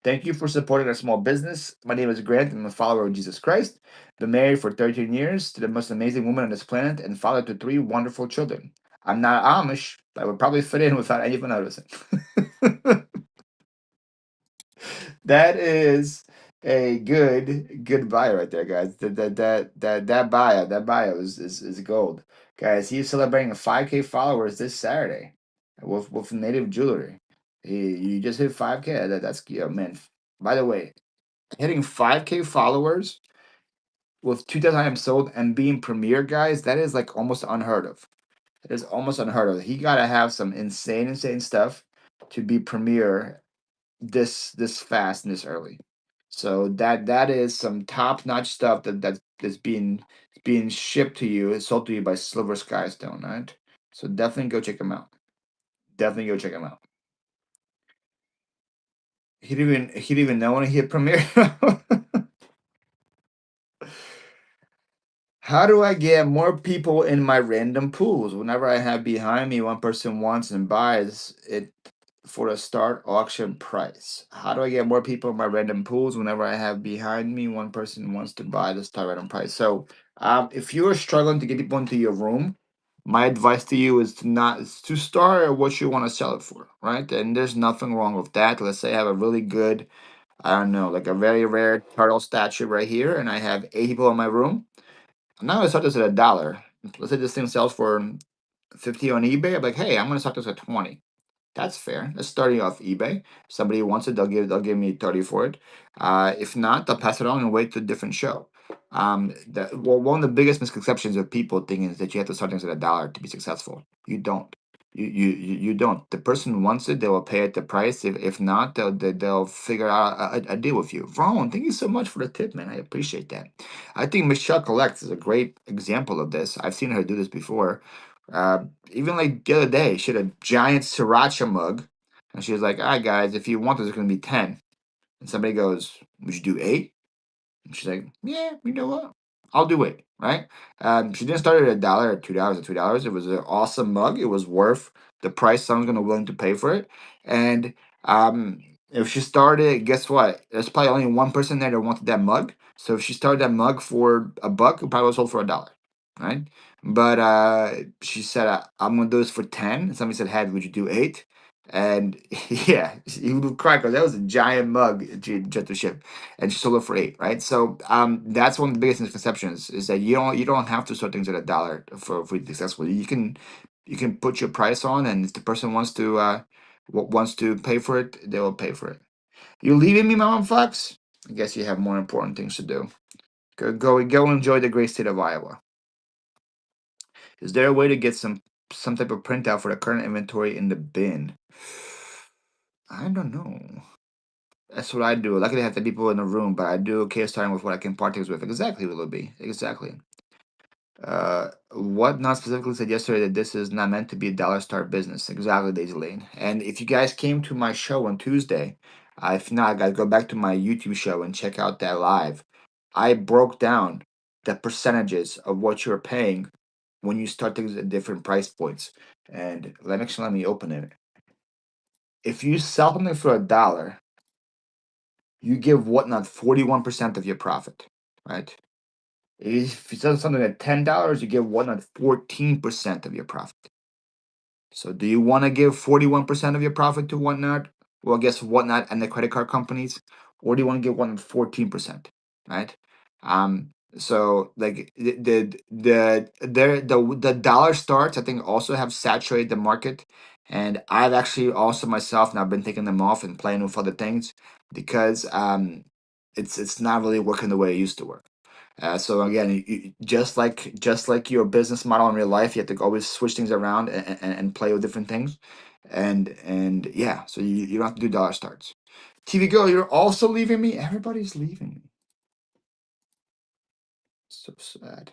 Thank you for supporting our small business. My name is Grant. I'm a follower of Jesus Christ. Been married for 13 years to the most amazing woman on this planet and father to three wonderful children. I'm not Amish, but I would probably fit in without anyone noticing. That is a good bio right there, guys. That bio is gold. Guys, he's celebrating 5K followers this Saturday with native jewelry. You just hit 5K. That's yeah, man. By the way, Hitting 5K followers with 2,000 items sold and being premier, guys, that is like almost unheard of. It is almost unheard of. He got to have some insane stuff to be premier this fast and this early. So that is some top notch stuff that's being shipped to you, it's sold to you by Silver Sky Stone, right? So definitely go check him out. Definitely go check him out. He didn't even know when he hit premiere. How do I get more people in my random pools? Whenever I have behind me one person wants and buys it for a start auction price. How do I get more people in my random pools whenever I have behind me one person wants to buy the start random price? So if you are struggling to get people into your room, my advice to you is to start at what you want to sell it for, right? And there's nothing wrong with that. Let's say I have a really good, I don't know, like a very rare turtle statue right here, and I have 8 people in my room. I'm not gonna start this at $1. Let's say this thing sells for 50 on eBay. I'm like, hey, I'm gonna start this at 20. That's fair. That's starting off eBay. Somebody wants it, they'll give me 30 for it. If not, they'll pass it on and wait to a different show. One of the biggest misconceptions of people thinking is that you have to start things at $1 to be successful. You don't. You don't. The person wants it, they will pay it the price. If not, they'll figure out a deal with you. Ron, thank you so much for the tip, man. I appreciate that. I think Michelle Collects is a great example of this. I've seen her do this before. Even like the other day, she had a giant sriracha mug, and she was like, "All right, guys, if you want this, it's gonna be 10." And somebody goes, "Would you do 8?" And she's like, "Yeah, you know what? I'll do it." Right? She didn't start at $1 or $2 or $3. It was an awesome mug. It was worth the price someone's gonna willing to pay for it. And if she started, guess what? There's probably only one person there that wanted that mug. So if she started that mug for $1, it probably was sold for $1. Right? But she said, "I'm gonna do this for 10." And somebody said, "Hey, would you do 8?" And yeah, he would cry because that was a giant mug she had to ship, and she sold it for 8. Right? So that's one of the biggest misconceptions is that you don't have to start things at $1 for it to be successful. You can put your price on, and if the person wants to pay for it, they will pay for it. You leaving me, Mom Fox? I guess you have more important things to do. Go enjoy the great state of Iowa. Is there a way to get some type of printout for the current inventory in the bin? I don't know. That's what I do. Luckily, I have the people in the room, but I do okay starting with what I can partake with. Exactly, Willoughby. Exactly. What not specifically said yesterday that this is not meant to be a dollar start business. Exactly, Daisy Lane. And if you guys came to my show on Tuesday, if not, guys, go back to my YouTube show and check out that live. I broke down the percentages of what you're paying when you start things at different price points. And let me open it. If you sell something for $1, you give whatnot 41% of your profit, right? If you sell something at $10, you give whatnot 14% of your profit. So do you want to give 41% of your profit to whatnot? Well, I guess whatnot and the credit card companies, or do you want to give whatnot 14%, right? So like the dollar starts, I think also have saturated the market. And I've actually also myself now been taking them off and playing with other things because it's not really working the way it used to work. So again, just like your business model in real life, you have to always switch things around and play with different things, and yeah, so you don't have to do dollar starts. TV girl, you're also leaving me. Everybody's leaving me. So sad.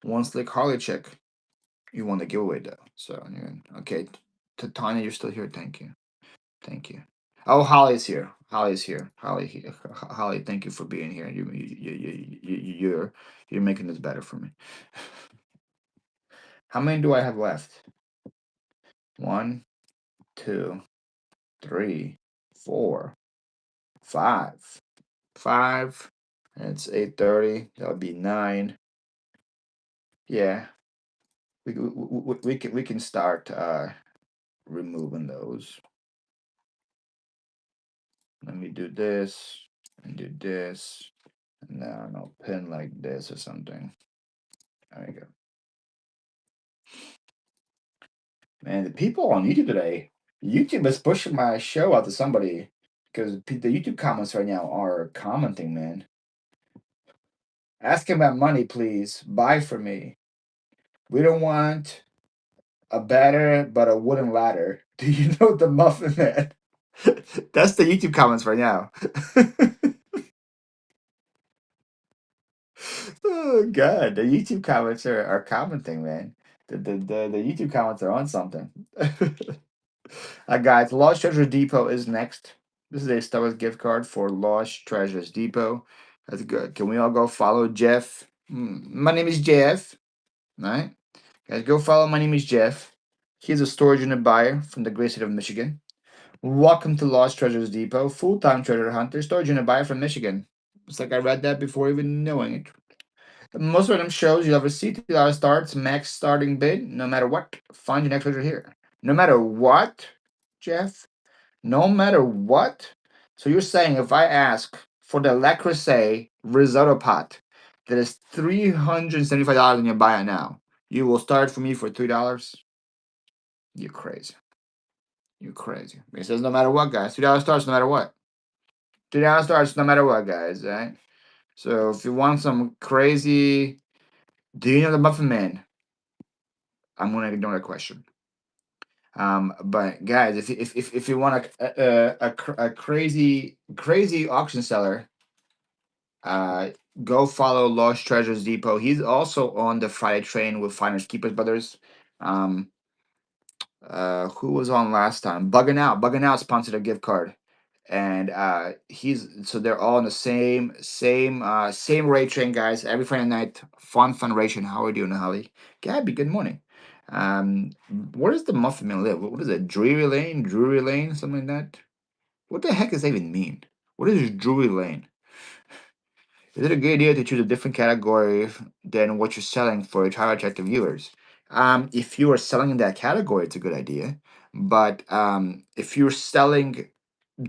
One slick Harley chick. You won the giveaway though. So okay, Tanya, you're still here. Thank you. Thank you. Oh, Holly's here. Holly's here. Holly, thank you for being here. You're making this better for me. How many do I have left? One, two, three, four, five. Five. And it's 8:30. That would be 9. Yeah. We can start removing those. Let me do this and do this. And then I'll pin like this or something. There we go. Man, the people on YouTube today, YouTube is pushing my show out to somebody. because the YouTube comments right now are commenting, man. Ask him about money, please. Buy for me. We don't want a batter, but a wooden ladder. Do you know the Muffin Man? That's the YouTube comments right now. Oh God, the YouTube comments are commenting, man. The YouTube comments are on something. Guys, Lost Treasure Depot is next. This is a Star Wars gift card for Lost Treasures Depot. That's good. Can we all go follow Jeff? My name is Jeff. All right, guys, go follow. My name is Jeff. He's a storage unit buyer from the great state of Michigan. Welcome to Lost Treasures Depot, full-time treasure hunter, storage unit buyer from Michigan. It's like I read that before even knowing it. Most random shows you'll ever see, $2 starts, max starting bid, no matter what. Find your next treasure here. No matter what, Jeff? No matter what? So you're saying if I ask for the Le Creuset risotto pot that is $375 and you buy it now, you will start for me for $3? You're crazy. You're crazy. It says no matter what, guys. $2 starts no matter what. $2 starts no matter what, guys, right? So if you want some crazy, do you know the Muffin Man? I'm gonna ignore the question. But guys, if you want a crazy auction seller, uh, go follow Lost Treasures Depot. He's also on the Friday train with Finders Keepers Brothers. Um, who was on last time? Bugging Out sponsored a gift card, and he's so they're all on the same rate train, guys. Every Friday night, fun ration. How are you doing, Holly? Gabby, good morning. Um, where does the Muffin Man live? What is it? Drury Lane, something like that. What the heck does that even mean? What is Drury Lane? Is it a good idea to choose a different category than what you're selling for your target attractive viewers? If you are selling in that category, it's a good idea. But if you're selling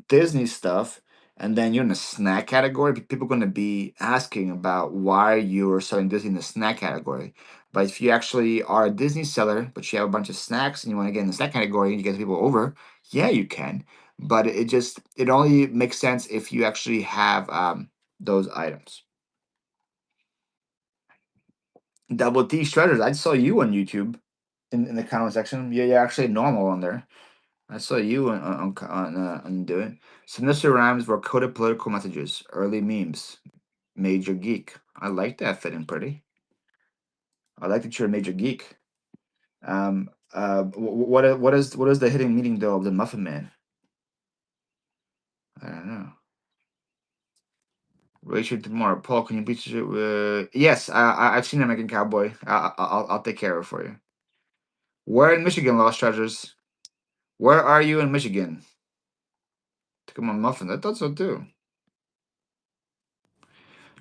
Disney stuff and then you're in the snack category, people are going to be asking about why you're selling Disney in the snack category. But if you actually are a Disney seller, but you have a bunch of snacks and you want to get in the snack category and you get people over, yeah, you can. But it only makes sense if you actually have those items. Double T Shredders. I saw you on YouTube in the comment section. Yeah, you're actually normal on there. I saw you on do it. Sinister rhymes were coded political messages, early memes. Major geek. I like that fitting pretty. I like that you're a major geek. What is the hidden meaning though of the Muffin Man? I don't know. Rachel tomorrow. Paul, can you please? Yes, I've seen American Cowboy. I'll take care of it for you. Where in Michigan, Lost Treasures? Where are you in Michigan? To come on muffin. I thought so too.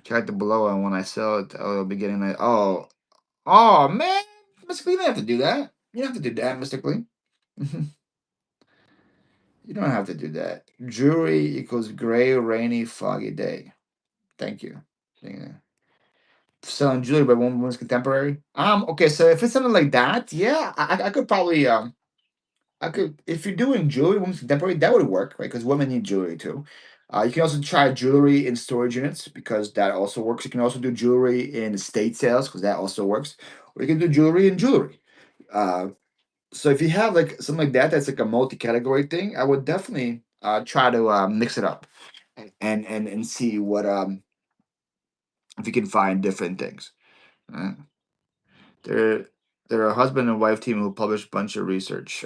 Check the below and when I sell it, I'll be getting like oh man, Mr. Clean, you don't have to do that. You don't have to do that, Mr. Clean. You don't have to do that. Jewelry equals gray, rainy, foggy day. Thank you. Yeah. Selling jewelry by one woman's contemporary. Okay, so if it's something like that, yeah, I could probably I could, if you're doing jewelry, women's contemporary, that would work, right? Because women need jewelry too. You can also try jewelry in storage units because that also works. You can also do jewelry in estate sales because that also works. Or you can do jewelry in jewelry. Uh, so if you have like something like that, that's like a multi-category thing, I would definitely try to mix it up and see what if you can find different things. Uh, they're they're a husband and wife team who publish a bunch of research.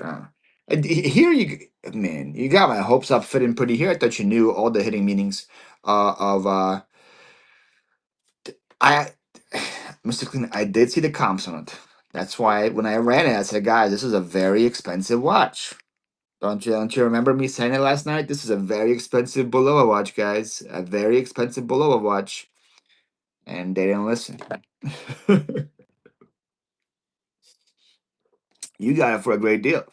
And here man, you got my hopes up fitting pretty here. I thought you knew all the hidden meanings of I Mr. Clean. I did see the comps on it. That's why when I ran it, I said, "Guys, this is a very expensive watch." Don't you remember me saying it last night? This is a very expensive Bulova watch, guys. A very expensive Bulova watch, and they didn't listen. You got it for a great deal.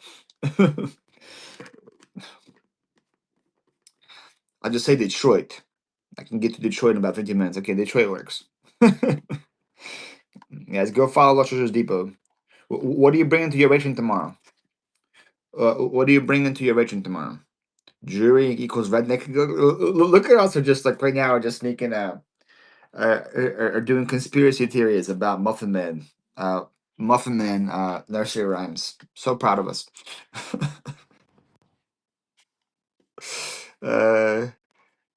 I'll just say Detroit. I can get to Detroit in about 15 minutes. Okay, Detroit works. Guys, go follow Los Treasures Depot. What are you bringing to your rachel tomorrow? What are you bringing to your rachel tomorrow? Jury equals redneck. Look at us, are just like right now, are just making are doing conspiracy theories about uh, Muffin Man nursery rhymes. So proud of us. uh,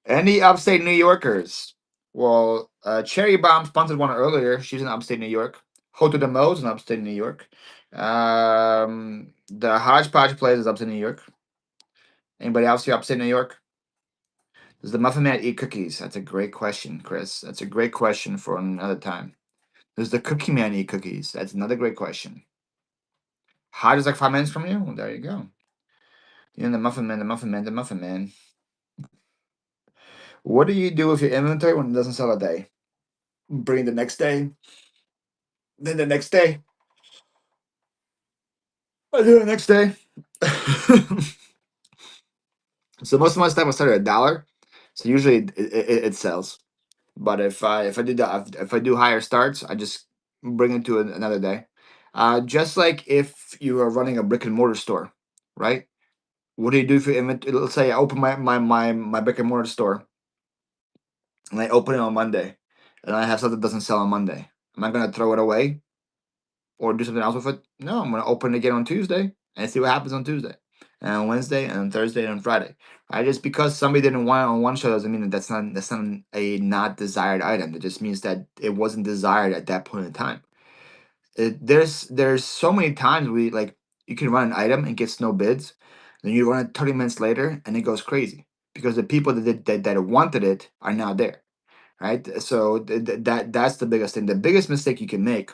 any upstate New Yorkers? Well, Cherry Bomb sponsored one earlier. She's in upstate New York. Ho to the Mo's in upstate New York. The Hodgepodge Place is upstate New York. Anybody else here upstate New York? Does the Muffin Man eat cookies? That's a great question, Chris. That's a great question for another time. Does the Cookie Man eat cookies? That's another great question. Hot is like 5 minutes from you? Well, there you go. You know, the Muffin Man, the Muffin Man, the Muffin Man. What do you do with your inventory when it doesn't sell a day? Bring it the next day. Then the next day. I do it the next day. So most of my stuff will start at $1. So usually it sells. But if I do higher starts, I just bring it to another day. Just like if you are running a brick and mortar store, right? What do you do for inventory? Let's say I open my brick and mortar store and I open it on Monday, and I have something that doesn't sell on Monday. Am I gonna throw it away or do something else with it? No, I'm gonna open it again on Tuesday and see what happens on Tuesday, and on Wednesday, and on Thursday, and on Friday. Right? Just because somebody didn't want it on one show doesn't mean that that's not a not desired item. It just means that it wasn't desired at that point in time. There's so many times we like you can run an item and gets no bids, then you run it 30 minutes later and it goes crazy because the people that wanted it are now there, right? So that's the biggest thing. The biggest mistake you can make,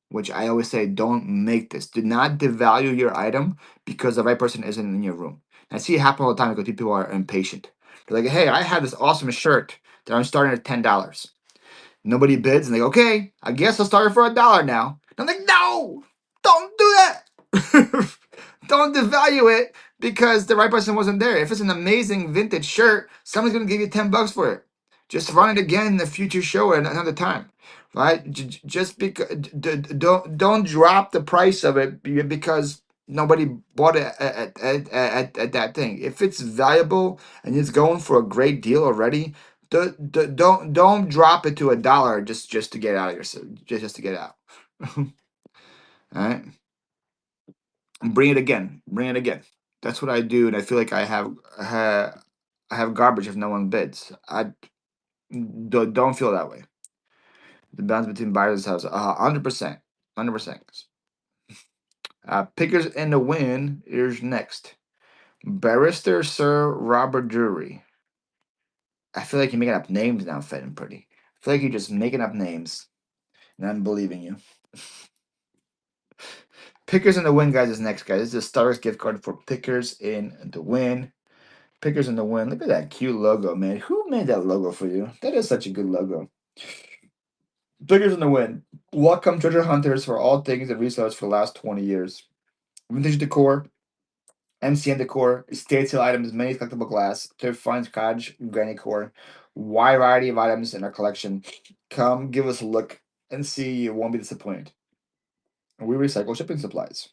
which I always say, don't make this. Do not devalue your item because the right person isn't in your room. I see it happen all the time because people are impatient. They're like, hey, I have this awesome shirt that I'm starting at $10. Nobody bids, and they go, okay, I guess I'll start it for $1 now. And I'm like, no, don't do that. Don't devalue it because the right person wasn't there. If it's an amazing vintage shirt, someone's gonna give you $10 for it. Just run it again in the future show at another time, right? Just because don't drop the price of it because nobody bought it at that thing. If it's valuable and it's going for a great deal already, don't drop it to $1 just to get out of your just to get out. All right, bring it again. Bring it again. That's what I do, and I feel like I have garbage if no one bids. I don't feel that way. The balance between buyers and sellers, 100%, 100%. Pickers in the win is next. Barrister Sir Robert Drury. I feel like you're making up names now, Fed and Pretty. I feel like you're just making up names, and I'm believing you. Pickers in the win, guys, is next, guys. This is a Starbucks gift card for Pickers in the win. Pickers in the win. Look at that cute logo, man. Who made that logo for you? That is such a good logo. Pickers in the win. Welcome treasure hunters for all things and resellers for the last 20 years. Vintage decor, MCN decor, estate sale items, many collectible glass, thrift finds, cottage, granny core, wide variety of items in our collection. Come give us a look and see. You won't be disappointed. We recycle shipping supplies.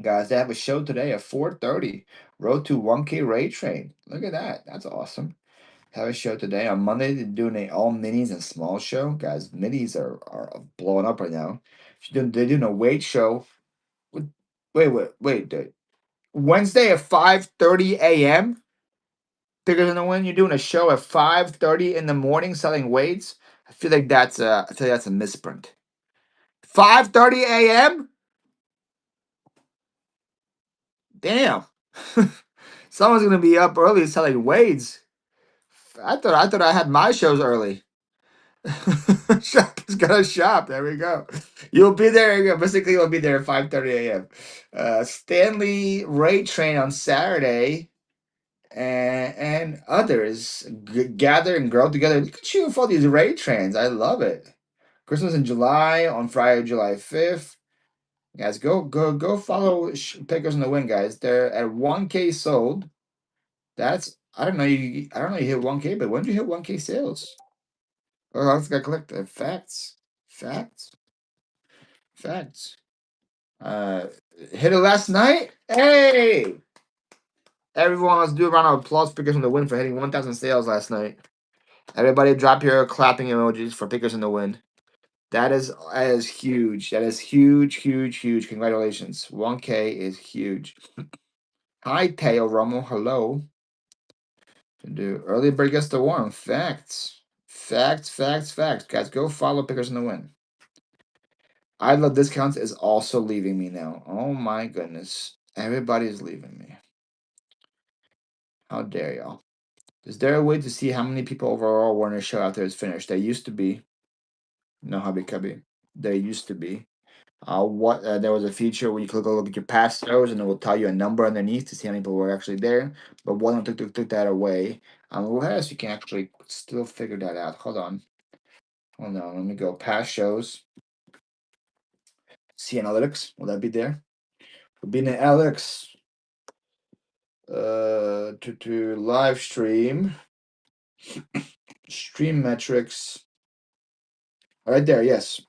Guys, they have a show today at 4:30. Road to 1K Raid Train. Look at that. That's awesome. Have a show today. On Monday, they're doing a all minis and small show. Guys, minis are blowing up right now. They're doing a weight show. Wait. Wednesday at 5:30 a.m. Bigger than the win. You're doing a show at 5:30 in the morning selling weights. I feel like that's a misprint. 5:30 a.m. Damn. Someone's gonna be up early selling weights. I thought I had my shows early. Shop is gonna shop. There we go. You'll be there. Basically, you'll be there at 5:30 a.m. Stanley Ray Train on Saturday, and others gather and grow together. Look at you with all these Ray Trains. I love it. Christmas in July on Friday, July 5th. Guys, go follow Pickers in the Win, guys. They're at 1K sold. That's I don't know you hit 1K, but when did you hit 1K sales? Oh, let's go collect facts. Facts. Facts. Uh hit it last night? Hey! Everyone, let's do a round of applause for Pickers in the Win for hitting 1,000 sales last night. Everybody, drop your clapping emojis for Pickers in the Win. That is huge. That is huge, huge, huge. Congratulations. 1K is huge. Hi, Teo Romo. Hello. Do early bird gets the worm. Facts. Facts, facts, facts. Guys, go follow Pickers in the Win. I love discounts is also leaving me now. Oh my goodness. Everybody's leaving me. How dare y'all? Is there a way to see how many people overall were in a show after it's finished? There used to be. No, hubby cubby. There used to be. What there was a feature where you could go look at your past shows and it will tell you a number underneath to see how many people were actually there. But one took that away. What else you can actually still figure that out? Hold on. Hold on. Let me go past shows. See analytics. Will that be there? Will be in the analytics. To live stream metrics. Right there. Yes.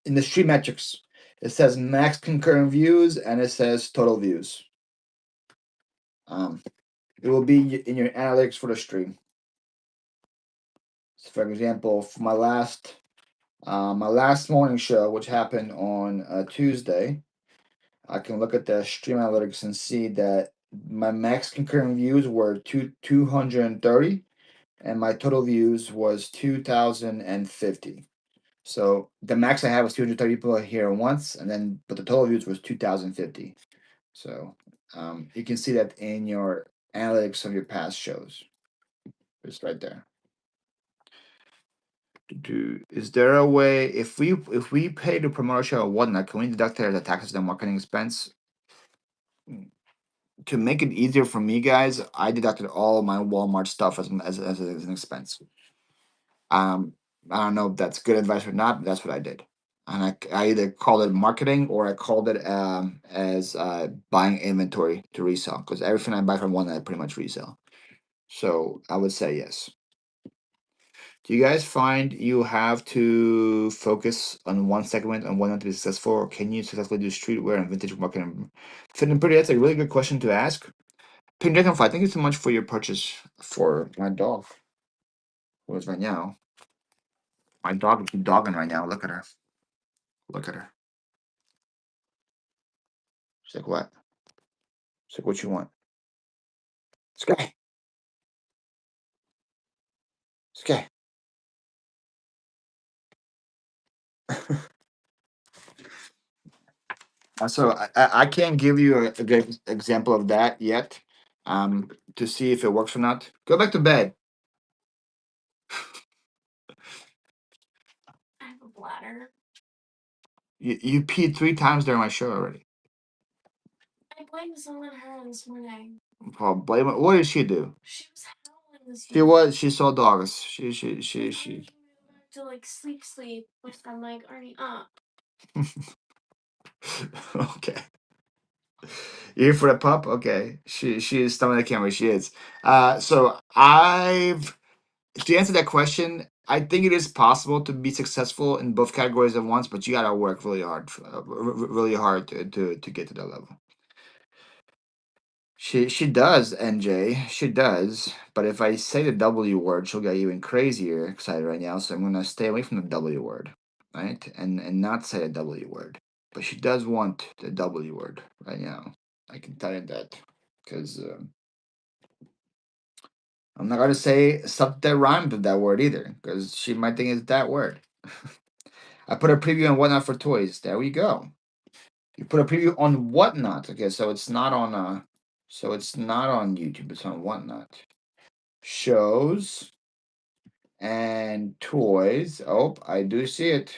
In the stream metrics, it says max concurrent views and it says total views. It will be in your analytics for the stream. So for example, for my last morning show, which happened on Tuesday, I can look at the stream analytics and see that my max concurrent views were 230, and my total views was 2,050. So the max I had was 230 people here once, but the total views was 2,050. So you can see that in your analytics of your past shows. It's right there. Is there a way if we pay to promote a show or whatnot, can we deduct it as a taxes and marketing expense? To make it easier for me, guys, I deducted all my Walmart stuff as an expense. Um, I don't know if that's good advice or not, but that's what I did. And I either called it marketing or I called it as buying inventory to resell because everything I buy from one I pretty much resell. So I would say yes. Do you guys find you have to focus on one segment and one to be successful, or can you successfully do streetwear and vintage marketing? Fit and pretty, that's a really good question to ask. Pink Dragonfly, thank you so much for your purchase for my dog. Who is right now? My dog is dogging right now. Look at her. Look at her. She's like, what? She's like, what you want? Sky. Sky. So I can't give you a good example of that yet. To see if it works or not. Go back to bed. You peed 3 times during my show already. Well, blame it. What did she do? She saw dogs. She. Okay. You here for the pup? Okay. She is stomach the camera. She is. So I've to answer that question, I think it is possible to be successful in both categories at once, but you gotta work really hard, really hard to get to that level. She does, NJ. She does. But if I say the W word, she'll get even crazier excited right now. So I'm gonna stay away from the W word, right? And not say the W word. But she does want the W word right now. I can tell you that because I'm not gonna say something that rhymes with that word either, because she might think it's that word. I put a preview on Whatnot for Toys. There we go. You put a preview on Whatnot. Okay, so it's not on YouTube. It's on Whatnot. Shows and toys. Oh, I do see it.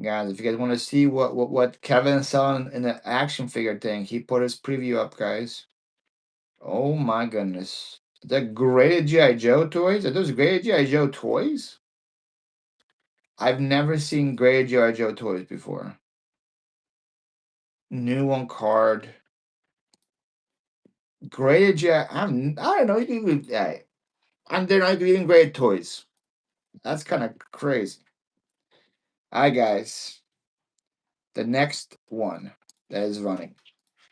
Guys, if you guys want to see what Kevin's selling in the action figure thing, he put his preview up, guys. Oh my goodness. The graded G.I. Joe toys? Are those graded G.I. Joe toys? I've never seen graded G.I. Joe toys before. New on card. Graded G.I. I don't know. They're not even graded toys. That's kind of crazy. All right, guys. The next one that is running.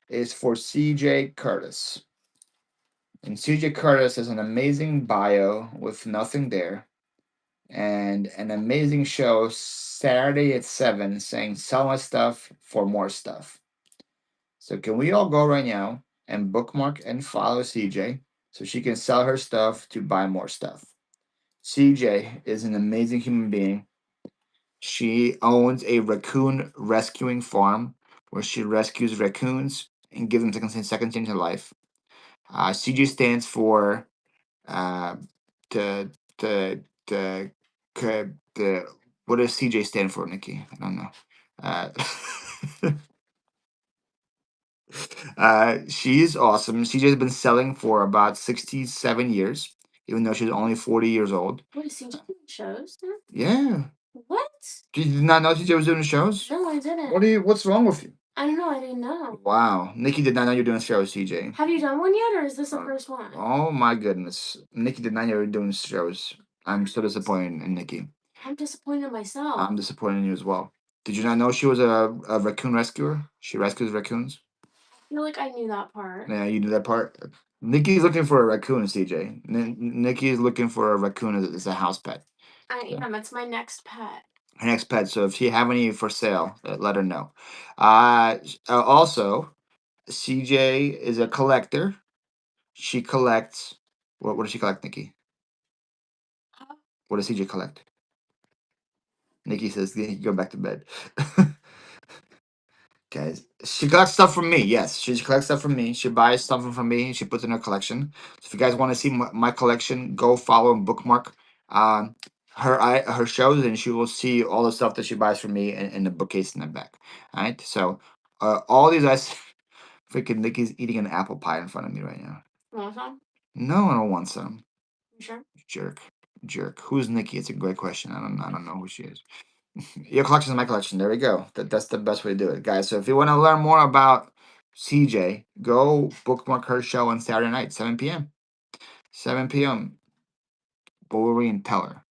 is for CJ Curtis. And CJ Curtis has an amazing bio with nothing there and an amazing show Saturday at 7 saying sell my stuff for more stuff. So can we all go right now and bookmark and follow CJ so she can sell her stuff to buy more stuff? CJ is an amazing human being. She owns a raccoon rescuing farm where she rescues raccoons and gives them second chance in life. CJ stands for uh, the the the what does CJ stand for, Nikki? I don't know. Uh, she's awesome. CJ's been selling for about 67 years, even though she's only 40 years old. Wait, CJ doing shows now? Yeah. What? Did you not know CJ was doing shows? No, I didn't. What's wrong with you? I don't know. I didn't know. Wow. Nikki did not know you're doing shows, CJ. Have you done one yet, or is this the first one? Oh my goodness. Nikki did not know you're doing shows. I'm so disappointed in Nikki. I'm disappointed in myself. I'm disappointed in you as well. Did you not know she was a raccoon rescuer? She rescues raccoons? I feel like I knew that part. Yeah, you knew that part. Nikki's looking for a raccoon, CJ. Nikki's looking for a raccoon as a house pet. I am. It's my next pet. Her next pet. So if you have any for sale, let her know. Also, CJ is a collector. She collects. What does she collect, Nikki? What does CJ collect? Nikki says, "Go back to bed." Guys, she collects stuff from me. Yes, she collects stuff from me. She buys stuff from me. She puts it in her collection. So if you guys want to see my collection, go follow and bookmark her shows, and she will see all the stuff that she buys from me in the bookcase in the back. All right. So all these guys, freaking Nikki's eating an apple pie in front of me right now. You want some? No, I don't want some. You sure? Jerk. Who's Nikki? It's a great question. I don't know who she is. Your collection is my collection. There we go. That's the best way to do it, guys. So if you want to learn more about CJ, go bookmark her show on Saturday night, 7 p.m. 7 p.m. Wolverine Teller.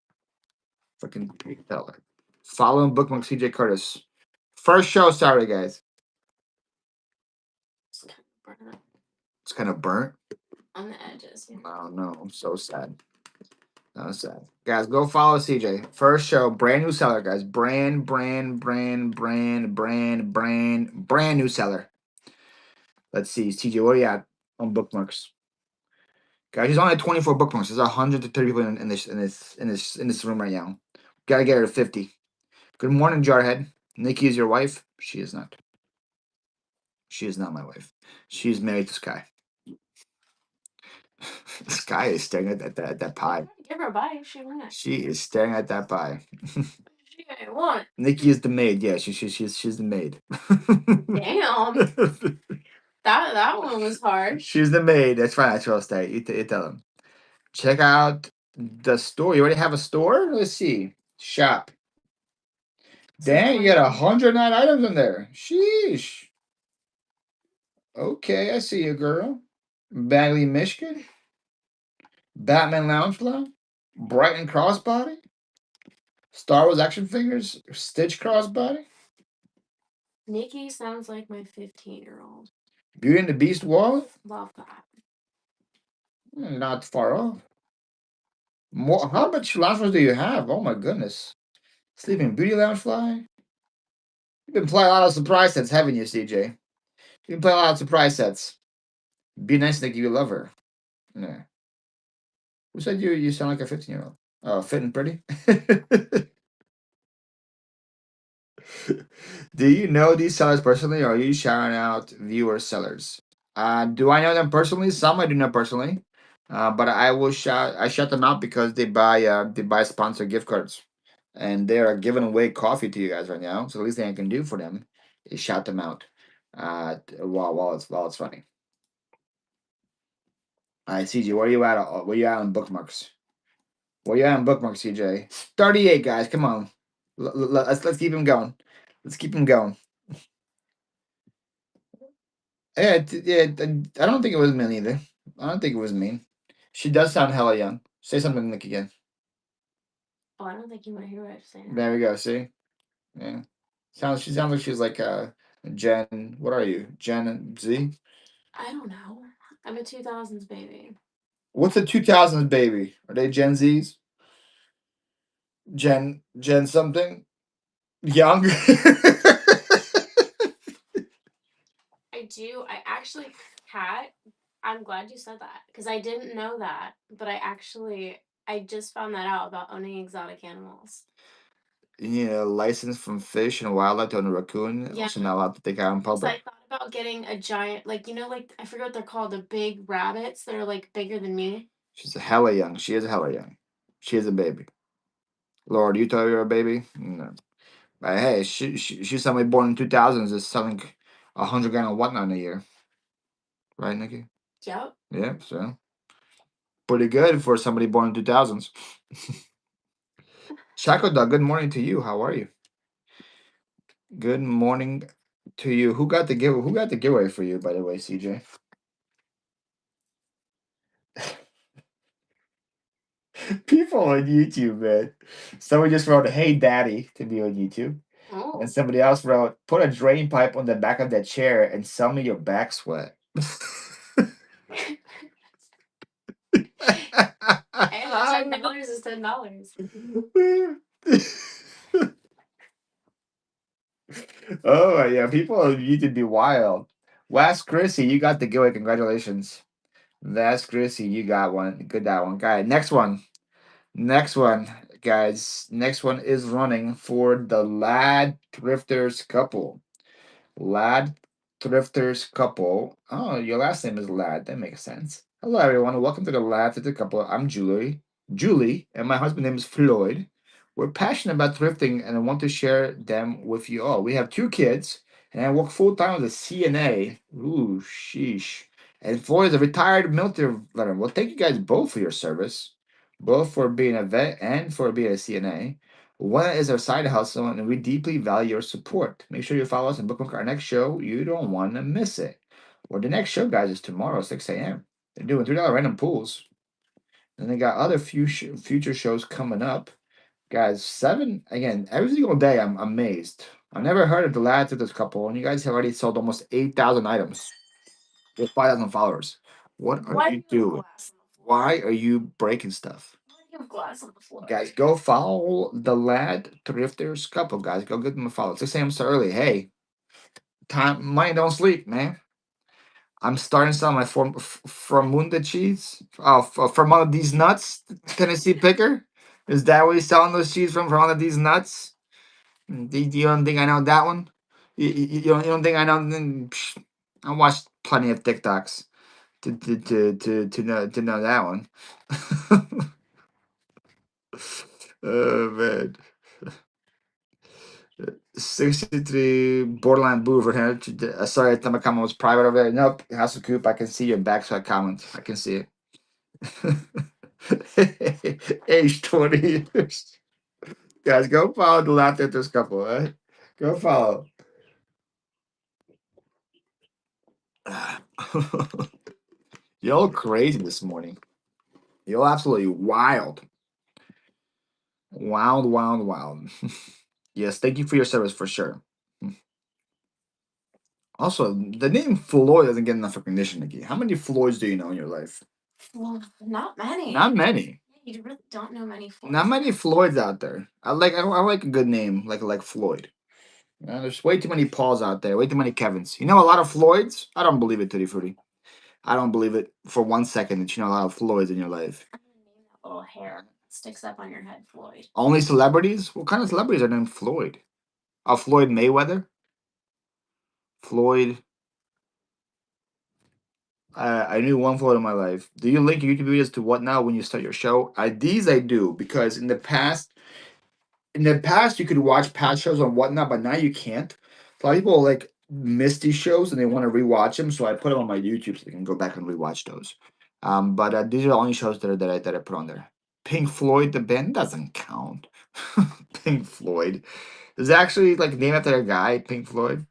Freaking Teller. Follow and bookmark CJ Curtis. First show Saturday, guys. It's kind of burnt. On the edges. Yeah. Oh no, I'm so sad. That's sad. Guys, go follow CJ. First show, brand new seller, guys. Brand new seller. Let's see, CJ, where are you at on bookmarks? Guys, he's only at 24 bookmarks. There's 130 people in this room right now. Gotta get her to 50. Good morning, Jarhead. Nikki is your wife? She is not. She is not my wife. She's married to Sky. Sky is staring at that pie. Give her a bite. She wants. She is staring at that pie. She ain't want. Nikki is the maid. Yeah, she's the maid. Damn. That one was hard. She's the maid. That's fine. I trust that. You tell them. Check out the store. You already have a store? Let's see. Shop. Dang, you got 109 items in there. Sheesh. Okay, I see you, girl. Bagley, Michigan. Batman Loungefly. Brighton Crossbody. Star Wars action figures. Stitch Crossbody. Nikki sounds like my 15-year-old. Beauty and the Beast wallet. Love that. Not far off. More. How much loungeflies do you have? Oh my goodness. Sleeping Beauty Loungefly. You've been playing a lot of surprise sets, haven't you, CJ? You've been playing a lot of surprise sets. Be nice, Nikki. You love her. Yeah. Who said you sound like a 15-year-old? Oh, fit and pretty. Do you know these sellers personally, or are you shouting out viewer sellers? Do I know them personally? Some I do know personally, but I shout them out because they buy sponsored gift cards, and they are giving away coffee to you guys right now. So the least thing I can do for them is shout them out, while it's funny. All right, CJ, where you at? Where you at on bookmarks? Where you at on bookmarks, CJ? 38, guys. Come on, let's keep him going. Let's keep him going. Yeah, I don't think it was mean either. I don't think it was mean. She does sound hella young. Say something, Nick, again. Oh, I don't think you want to hear what I'm saying. There we go. See, yeah. She sounds like she's like Gen, what are you? Gen Z? I don't know. I'm a 2000s baby. What's a 2000s baby? Are they Gen Zs? Gen something? Young? I do. I actually, Cat, I'm glad you said that because I didn't know that, but I just found that out about owning exotic animals. You need a license from Fish and Wildlife to own a raccoon. Yeah. Also not allowed to take out in Because I public. thought about getting a giant, like I forget what they're called, the big rabbits that are like bigger than me. She's a hella young. She is hella young. She is a baby. Lord, you tell her you're a baby? No. But hey, she's somebody born in 2000s is selling 100 grand of whatnot in a year. Right, Nikki? Yep. Yeah, so pretty good for somebody born in 2000s. Chaco Dog, good morning to you. How are you? Good morning to you. Who got the giveaway for you, by the way, CJ? People on YouTube, man. Someone just wrote, "Hey Daddy" to be on YouTube. Oh. And somebody else wrote, "Put a drain pipe on the back of that chair and sell me your back sweat." Hey, that $10 is $10. Oh yeah, people on YouTube be wild. Wes Chrissy, you got the giveaway. Congratulations. That's Chrissy, you got one. Good that one. Guy. Next one. Next one, guys. Next one is running for the Lad Thrifters couple. Lad Thrifters couple. Oh, your last name is Lad. That makes sense. Hello, everyone. Welcome to the Lad Thrifters couple. I'm Julie, and my husband name is Floyd. We're passionate about thrifting and I want to share them with you all. We have two kids, and I work full time as a CNA. Ooh, sheesh. And Floyd is a retired military veteran. Well, thank you guys both for your service, both for being a vet and for being a CNA. One is our side hustle, and we deeply value your support. Make sure you follow us and bookmark our next show. You don't want to miss it. Well, the next show, guys, is tomorrow, 6 a.m. They're doing $3 random pools. And they got other future shows coming up. Guys, seven, again, every single day, I'm amazed. I never heard of the lads of this couple, and you guys have already sold almost 8,000 items with 5,000 followers. What are Why do you you have doing? glass on the floor? Why are you breaking stuff? Why do you have glass on the floor? Guys, go follow the Lad Thrifters couple, guys. Go give them a follow. 6 a.m. so early. Hey, time, money don't sleep, man. I'm starting to sell my Formunda cheese. Oh, from one of these nuts, Tennessee Picker. Is that where you're selling those cheese from one of these nuts? You don't think I know that one? You don't think I know? I watched plenty of TikToks to know that one. Oh man. 63 borderline boo over here. Sorry, I thought my comment was private over there. Nope, House of Coop. I can see your backside comment. I can see it. Age 20 years. Guys, go follow the Laughter at this couple, right? Go follow. You're crazy this morning. You're absolutely wild. Wild, wild, wild. Yes, thank you for your service for sure. Also, the name Floyd doesn't get enough recognition, Nikki. How many Floyds do you know in your life? Well, not many. Not many. Yeah, you really don't know many Floyds. Not many Floyds out there. I like a good name like Floyd. There's way too many Pauls out there. Way too many Kevins. You know a lot of Floyds? I don't believe it, Tutti Frutti. I don't believe it for 1 second that you know a lot of Floyds in your life. I'm gonna name that little hair that sticks up on your head, Floyd. Only celebrities? What kind of celebrities are named Floyd? Floyd Mayweather? Floyd. I knew one Floyd in my life. Do you link your YouTube videos to what now when you start your show? These I do because in the past you could watch past shows on whatnot, but now you can't. A lot of people like miss these shows and they want to rewatch them, so I put them on my YouTube so they can go back and rewatch those. But these are the only shows that I put on there. Pink Floyd, the band doesn't count. Pink Floyd is actually like named after a guy, Pink Floyd.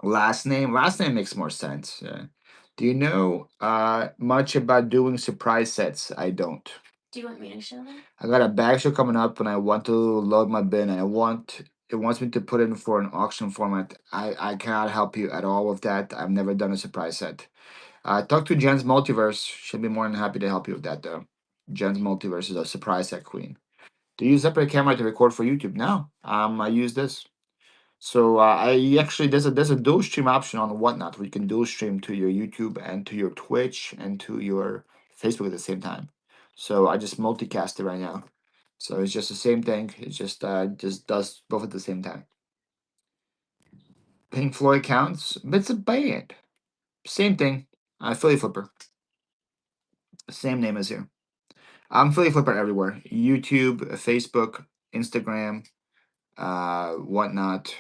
Last name makes more sense. Do you know much about doing surprise sets? I don't. Do you want me to show them? I got a bag show coming up, and I want to load my bin. It wants me to put in for an auction format. I cannot help you at all with that. I've never done a surprise set. Talk to Jen's Multiverse. She'll be more than happy to help you with that, though. Jen's Multiverse is a surprise set queen. Do you use a separate camera to record for YouTube? No. I use this. So I actually there's a dual stream option on Whatnot where you can dual stream to your YouTube and to your Twitch and to your Facebook at the same time. So I just multicast it right now. So it's just the same thing. It just does both at the same time. Pink Floyd counts, but it's a band. Same thing. Philly Flipper. Same name as here. I'm Philly Flipper everywhere. YouTube, Facebook, Instagram, whatnot.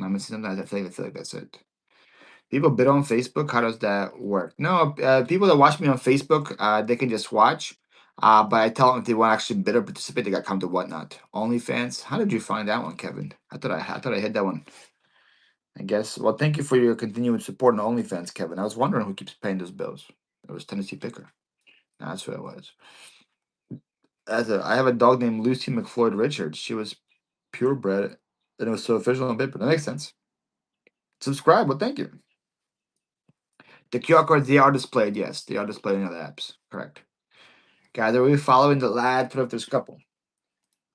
I'm missing something. I feel like that's it. People bid on Facebook. How does that work? No, people that watch me on Facebook, they can just watch. But I tell them if they want to actually bid or participate, they got to come to whatnot. OnlyFans. How did you find that one, Kevin? I thought I hit that one. I guess. Well, thank you for your continuing support on OnlyFans, Kevin. I was wondering who keeps paying those bills. It was Tennessee Picker. That's who it was. I have a dog named Lucy McFloyd Richards. She was purebred, and it was so official on paper. That makes sense. Subscribe. Well, thank you. The QR codes, they are displayed. Yes, they are displayed in other apps. Correct. Guys, are we following the lad? Put if there's a couple.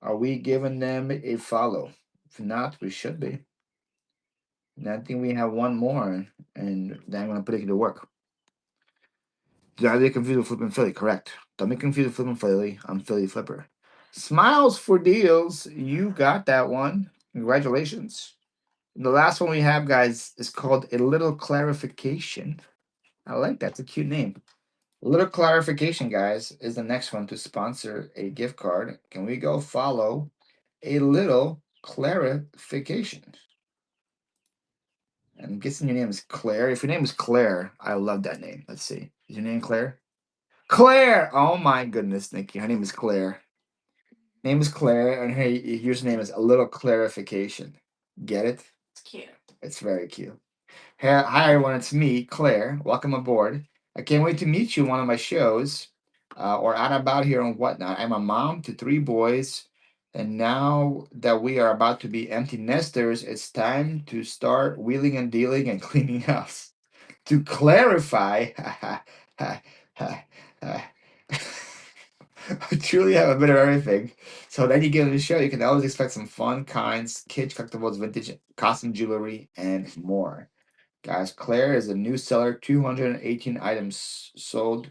Are we giving them a follow? If not, we should be. And I think we have one more, and then I'm going to put it to work. Are they confused with Flippin' Philly? Correct. Don't be confused with Flippin' Philly. I'm Philly Flipper. Smiles for deals. You got that one. Congratulations. The last one we have, guys, is called A Little Clarification. I like that. It's a cute name. A Little Clarification, guys, is the next one to sponsor a gift card. Can we go follow A Little Clarification? I'm guessing your name is Claire. If your name is Claire, I love that name. Let's see. Is your name Claire? Claire! Oh my goodness, Nikki. Her name is Claire. Name is Claire, and here's her name is A Little Clarification. Get it? It's cute. It's very cute. Hey, hi everyone, it's me, Claire. Welcome aboard. I can't wait to meet you on one of my shows or out and about here and whatnot. I'm a mom to three boys, and now that we are about to be empty nesters, it's time to start wheeling and dealing and cleaning house. To clarify, I truly have a bit of everything. So then you get on the show, you can always expect some fun kinds, kids, collectibles, vintage, costume jewelry, and more. Guys, Claire is a new seller, 218 items sold,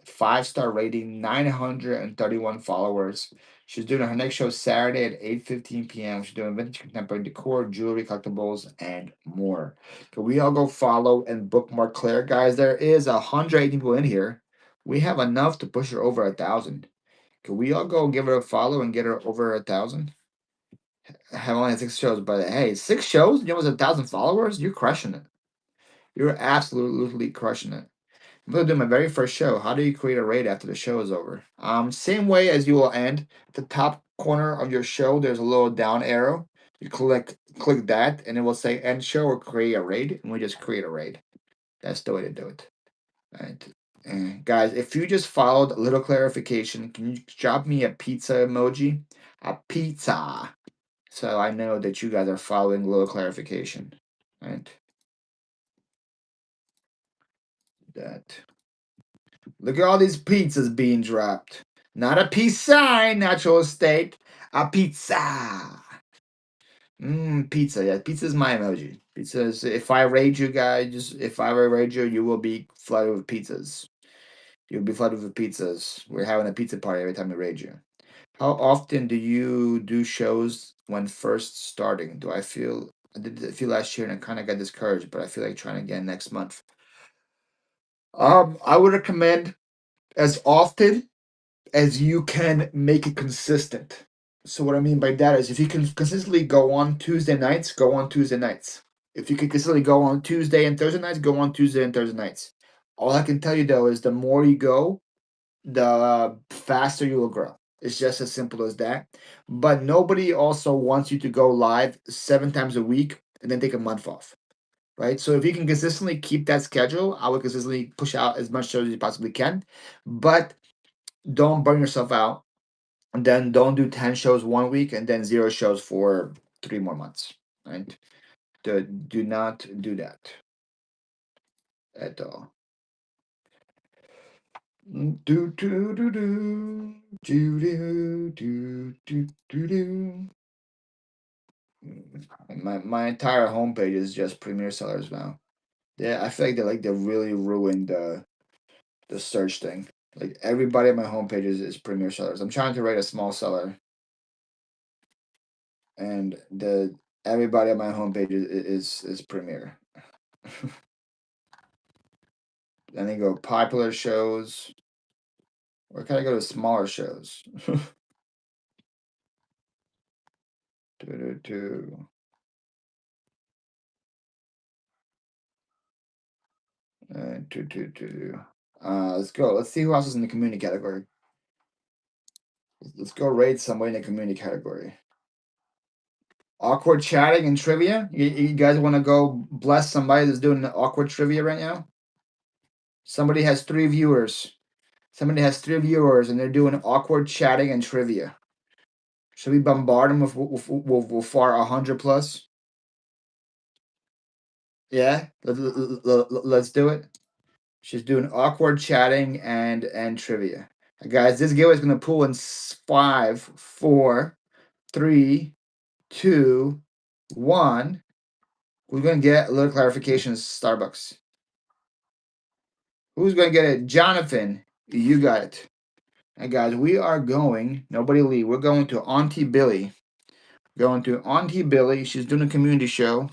5-star rating, 931 followers. She's doing her next show Saturday at 8:15 p.m. She's doing vintage contemporary decor, jewelry, collectibles, and more. Can we all go follow and bookmark Claire, guys? There is 180 people in here. We have enough to push her over 1,000. Can we all go give her a follow and get her over 1,000? I have only had 6 shows, but hey, 6 shows? You almost 1,000 followers? You're crushing it. You're absolutely crushing it. I'm gonna do my very first show. How do you create a raid after the show is over? Same way as you will end. At the top corner of your show, there's a little down arrow. You click that, and it will say end show or create a raid, and we just create a raid. That's the way to do it. All right. Guys, if you just followed a little clarification, can you drop me a pizza emoji? A pizza. So I know that you guys are following a little clarification. Right? That. Look at all these pizzas being dropped. Not a peace sign, natural estate. A pizza. Pizza. Yeah, pizza is my emoji. Pizza is, if I raid you guys, if I raid you, you will be flooded with pizzas. You'll be flooded with pizzas. We're having a pizza party every time we raid you. How often do you do shows when first starting? I did a few last year and I kind of got discouraged, but I feel like trying again next month. I would recommend as often as you can make it consistent. So what I mean by that is if you can consistently go on Tuesday nights, go on Tuesday nights. If you can consistently go on Tuesday and Thursday nights, go on Tuesday and Thursday nights. All I can tell you though is the more you go, the faster you will grow. It's just as simple as that. But nobody also wants you to go live 7 times a week and then take a month off. Right. So if you can consistently keep that schedule, I would consistently push out as much shows as you possibly can. But don't burn yourself out, and then don't do 10 shows 1 week and then 0 shows for 3 more months. Right? Do not do that at all. Do do do do do do do do do do. My entire homepage is just premier sellers now. Yeah, I feel like they really ruined the search thing. Like everybody on my homepage is premier sellers. I'm trying to write a small seller, and the everybody on my homepage is premier. Then they go popular shows. Or can I go to smaller shows? Do, do, do. Do, do, do. Let's go. Let's see who else is in the community category. Let's go rate somebody in the community category. Awkward chatting and trivia. You guys want to go bless somebody that's doing awkward trivia right now? Somebody has 3 viewers. Somebody has 3 viewers, and they're doing awkward chatting and trivia. Should we bombard them with far 100 plus? Yeah, let's do it. She's doing awkward chatting and trivia. Guys, this giveaway is gonna pull in 5, 4, 3, 2, 1. We're gonna get a little clarification. Starbucks. Who's gonna get it? Jonathan, you got it. And guys, we are going. Nobody leave. We're going to Auntie Billy. Going to Auntie Billy. She's doing a community show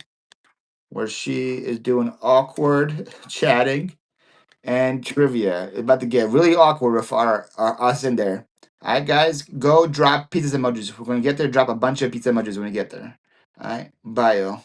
where she is doing awkward chatting and trivia. It's about to get really awkward with our us in there. All right, guys, go drop pizza emojis. We're gonna get there. Drop a bunch of pizza emojis when we get there. All right, bye, yo.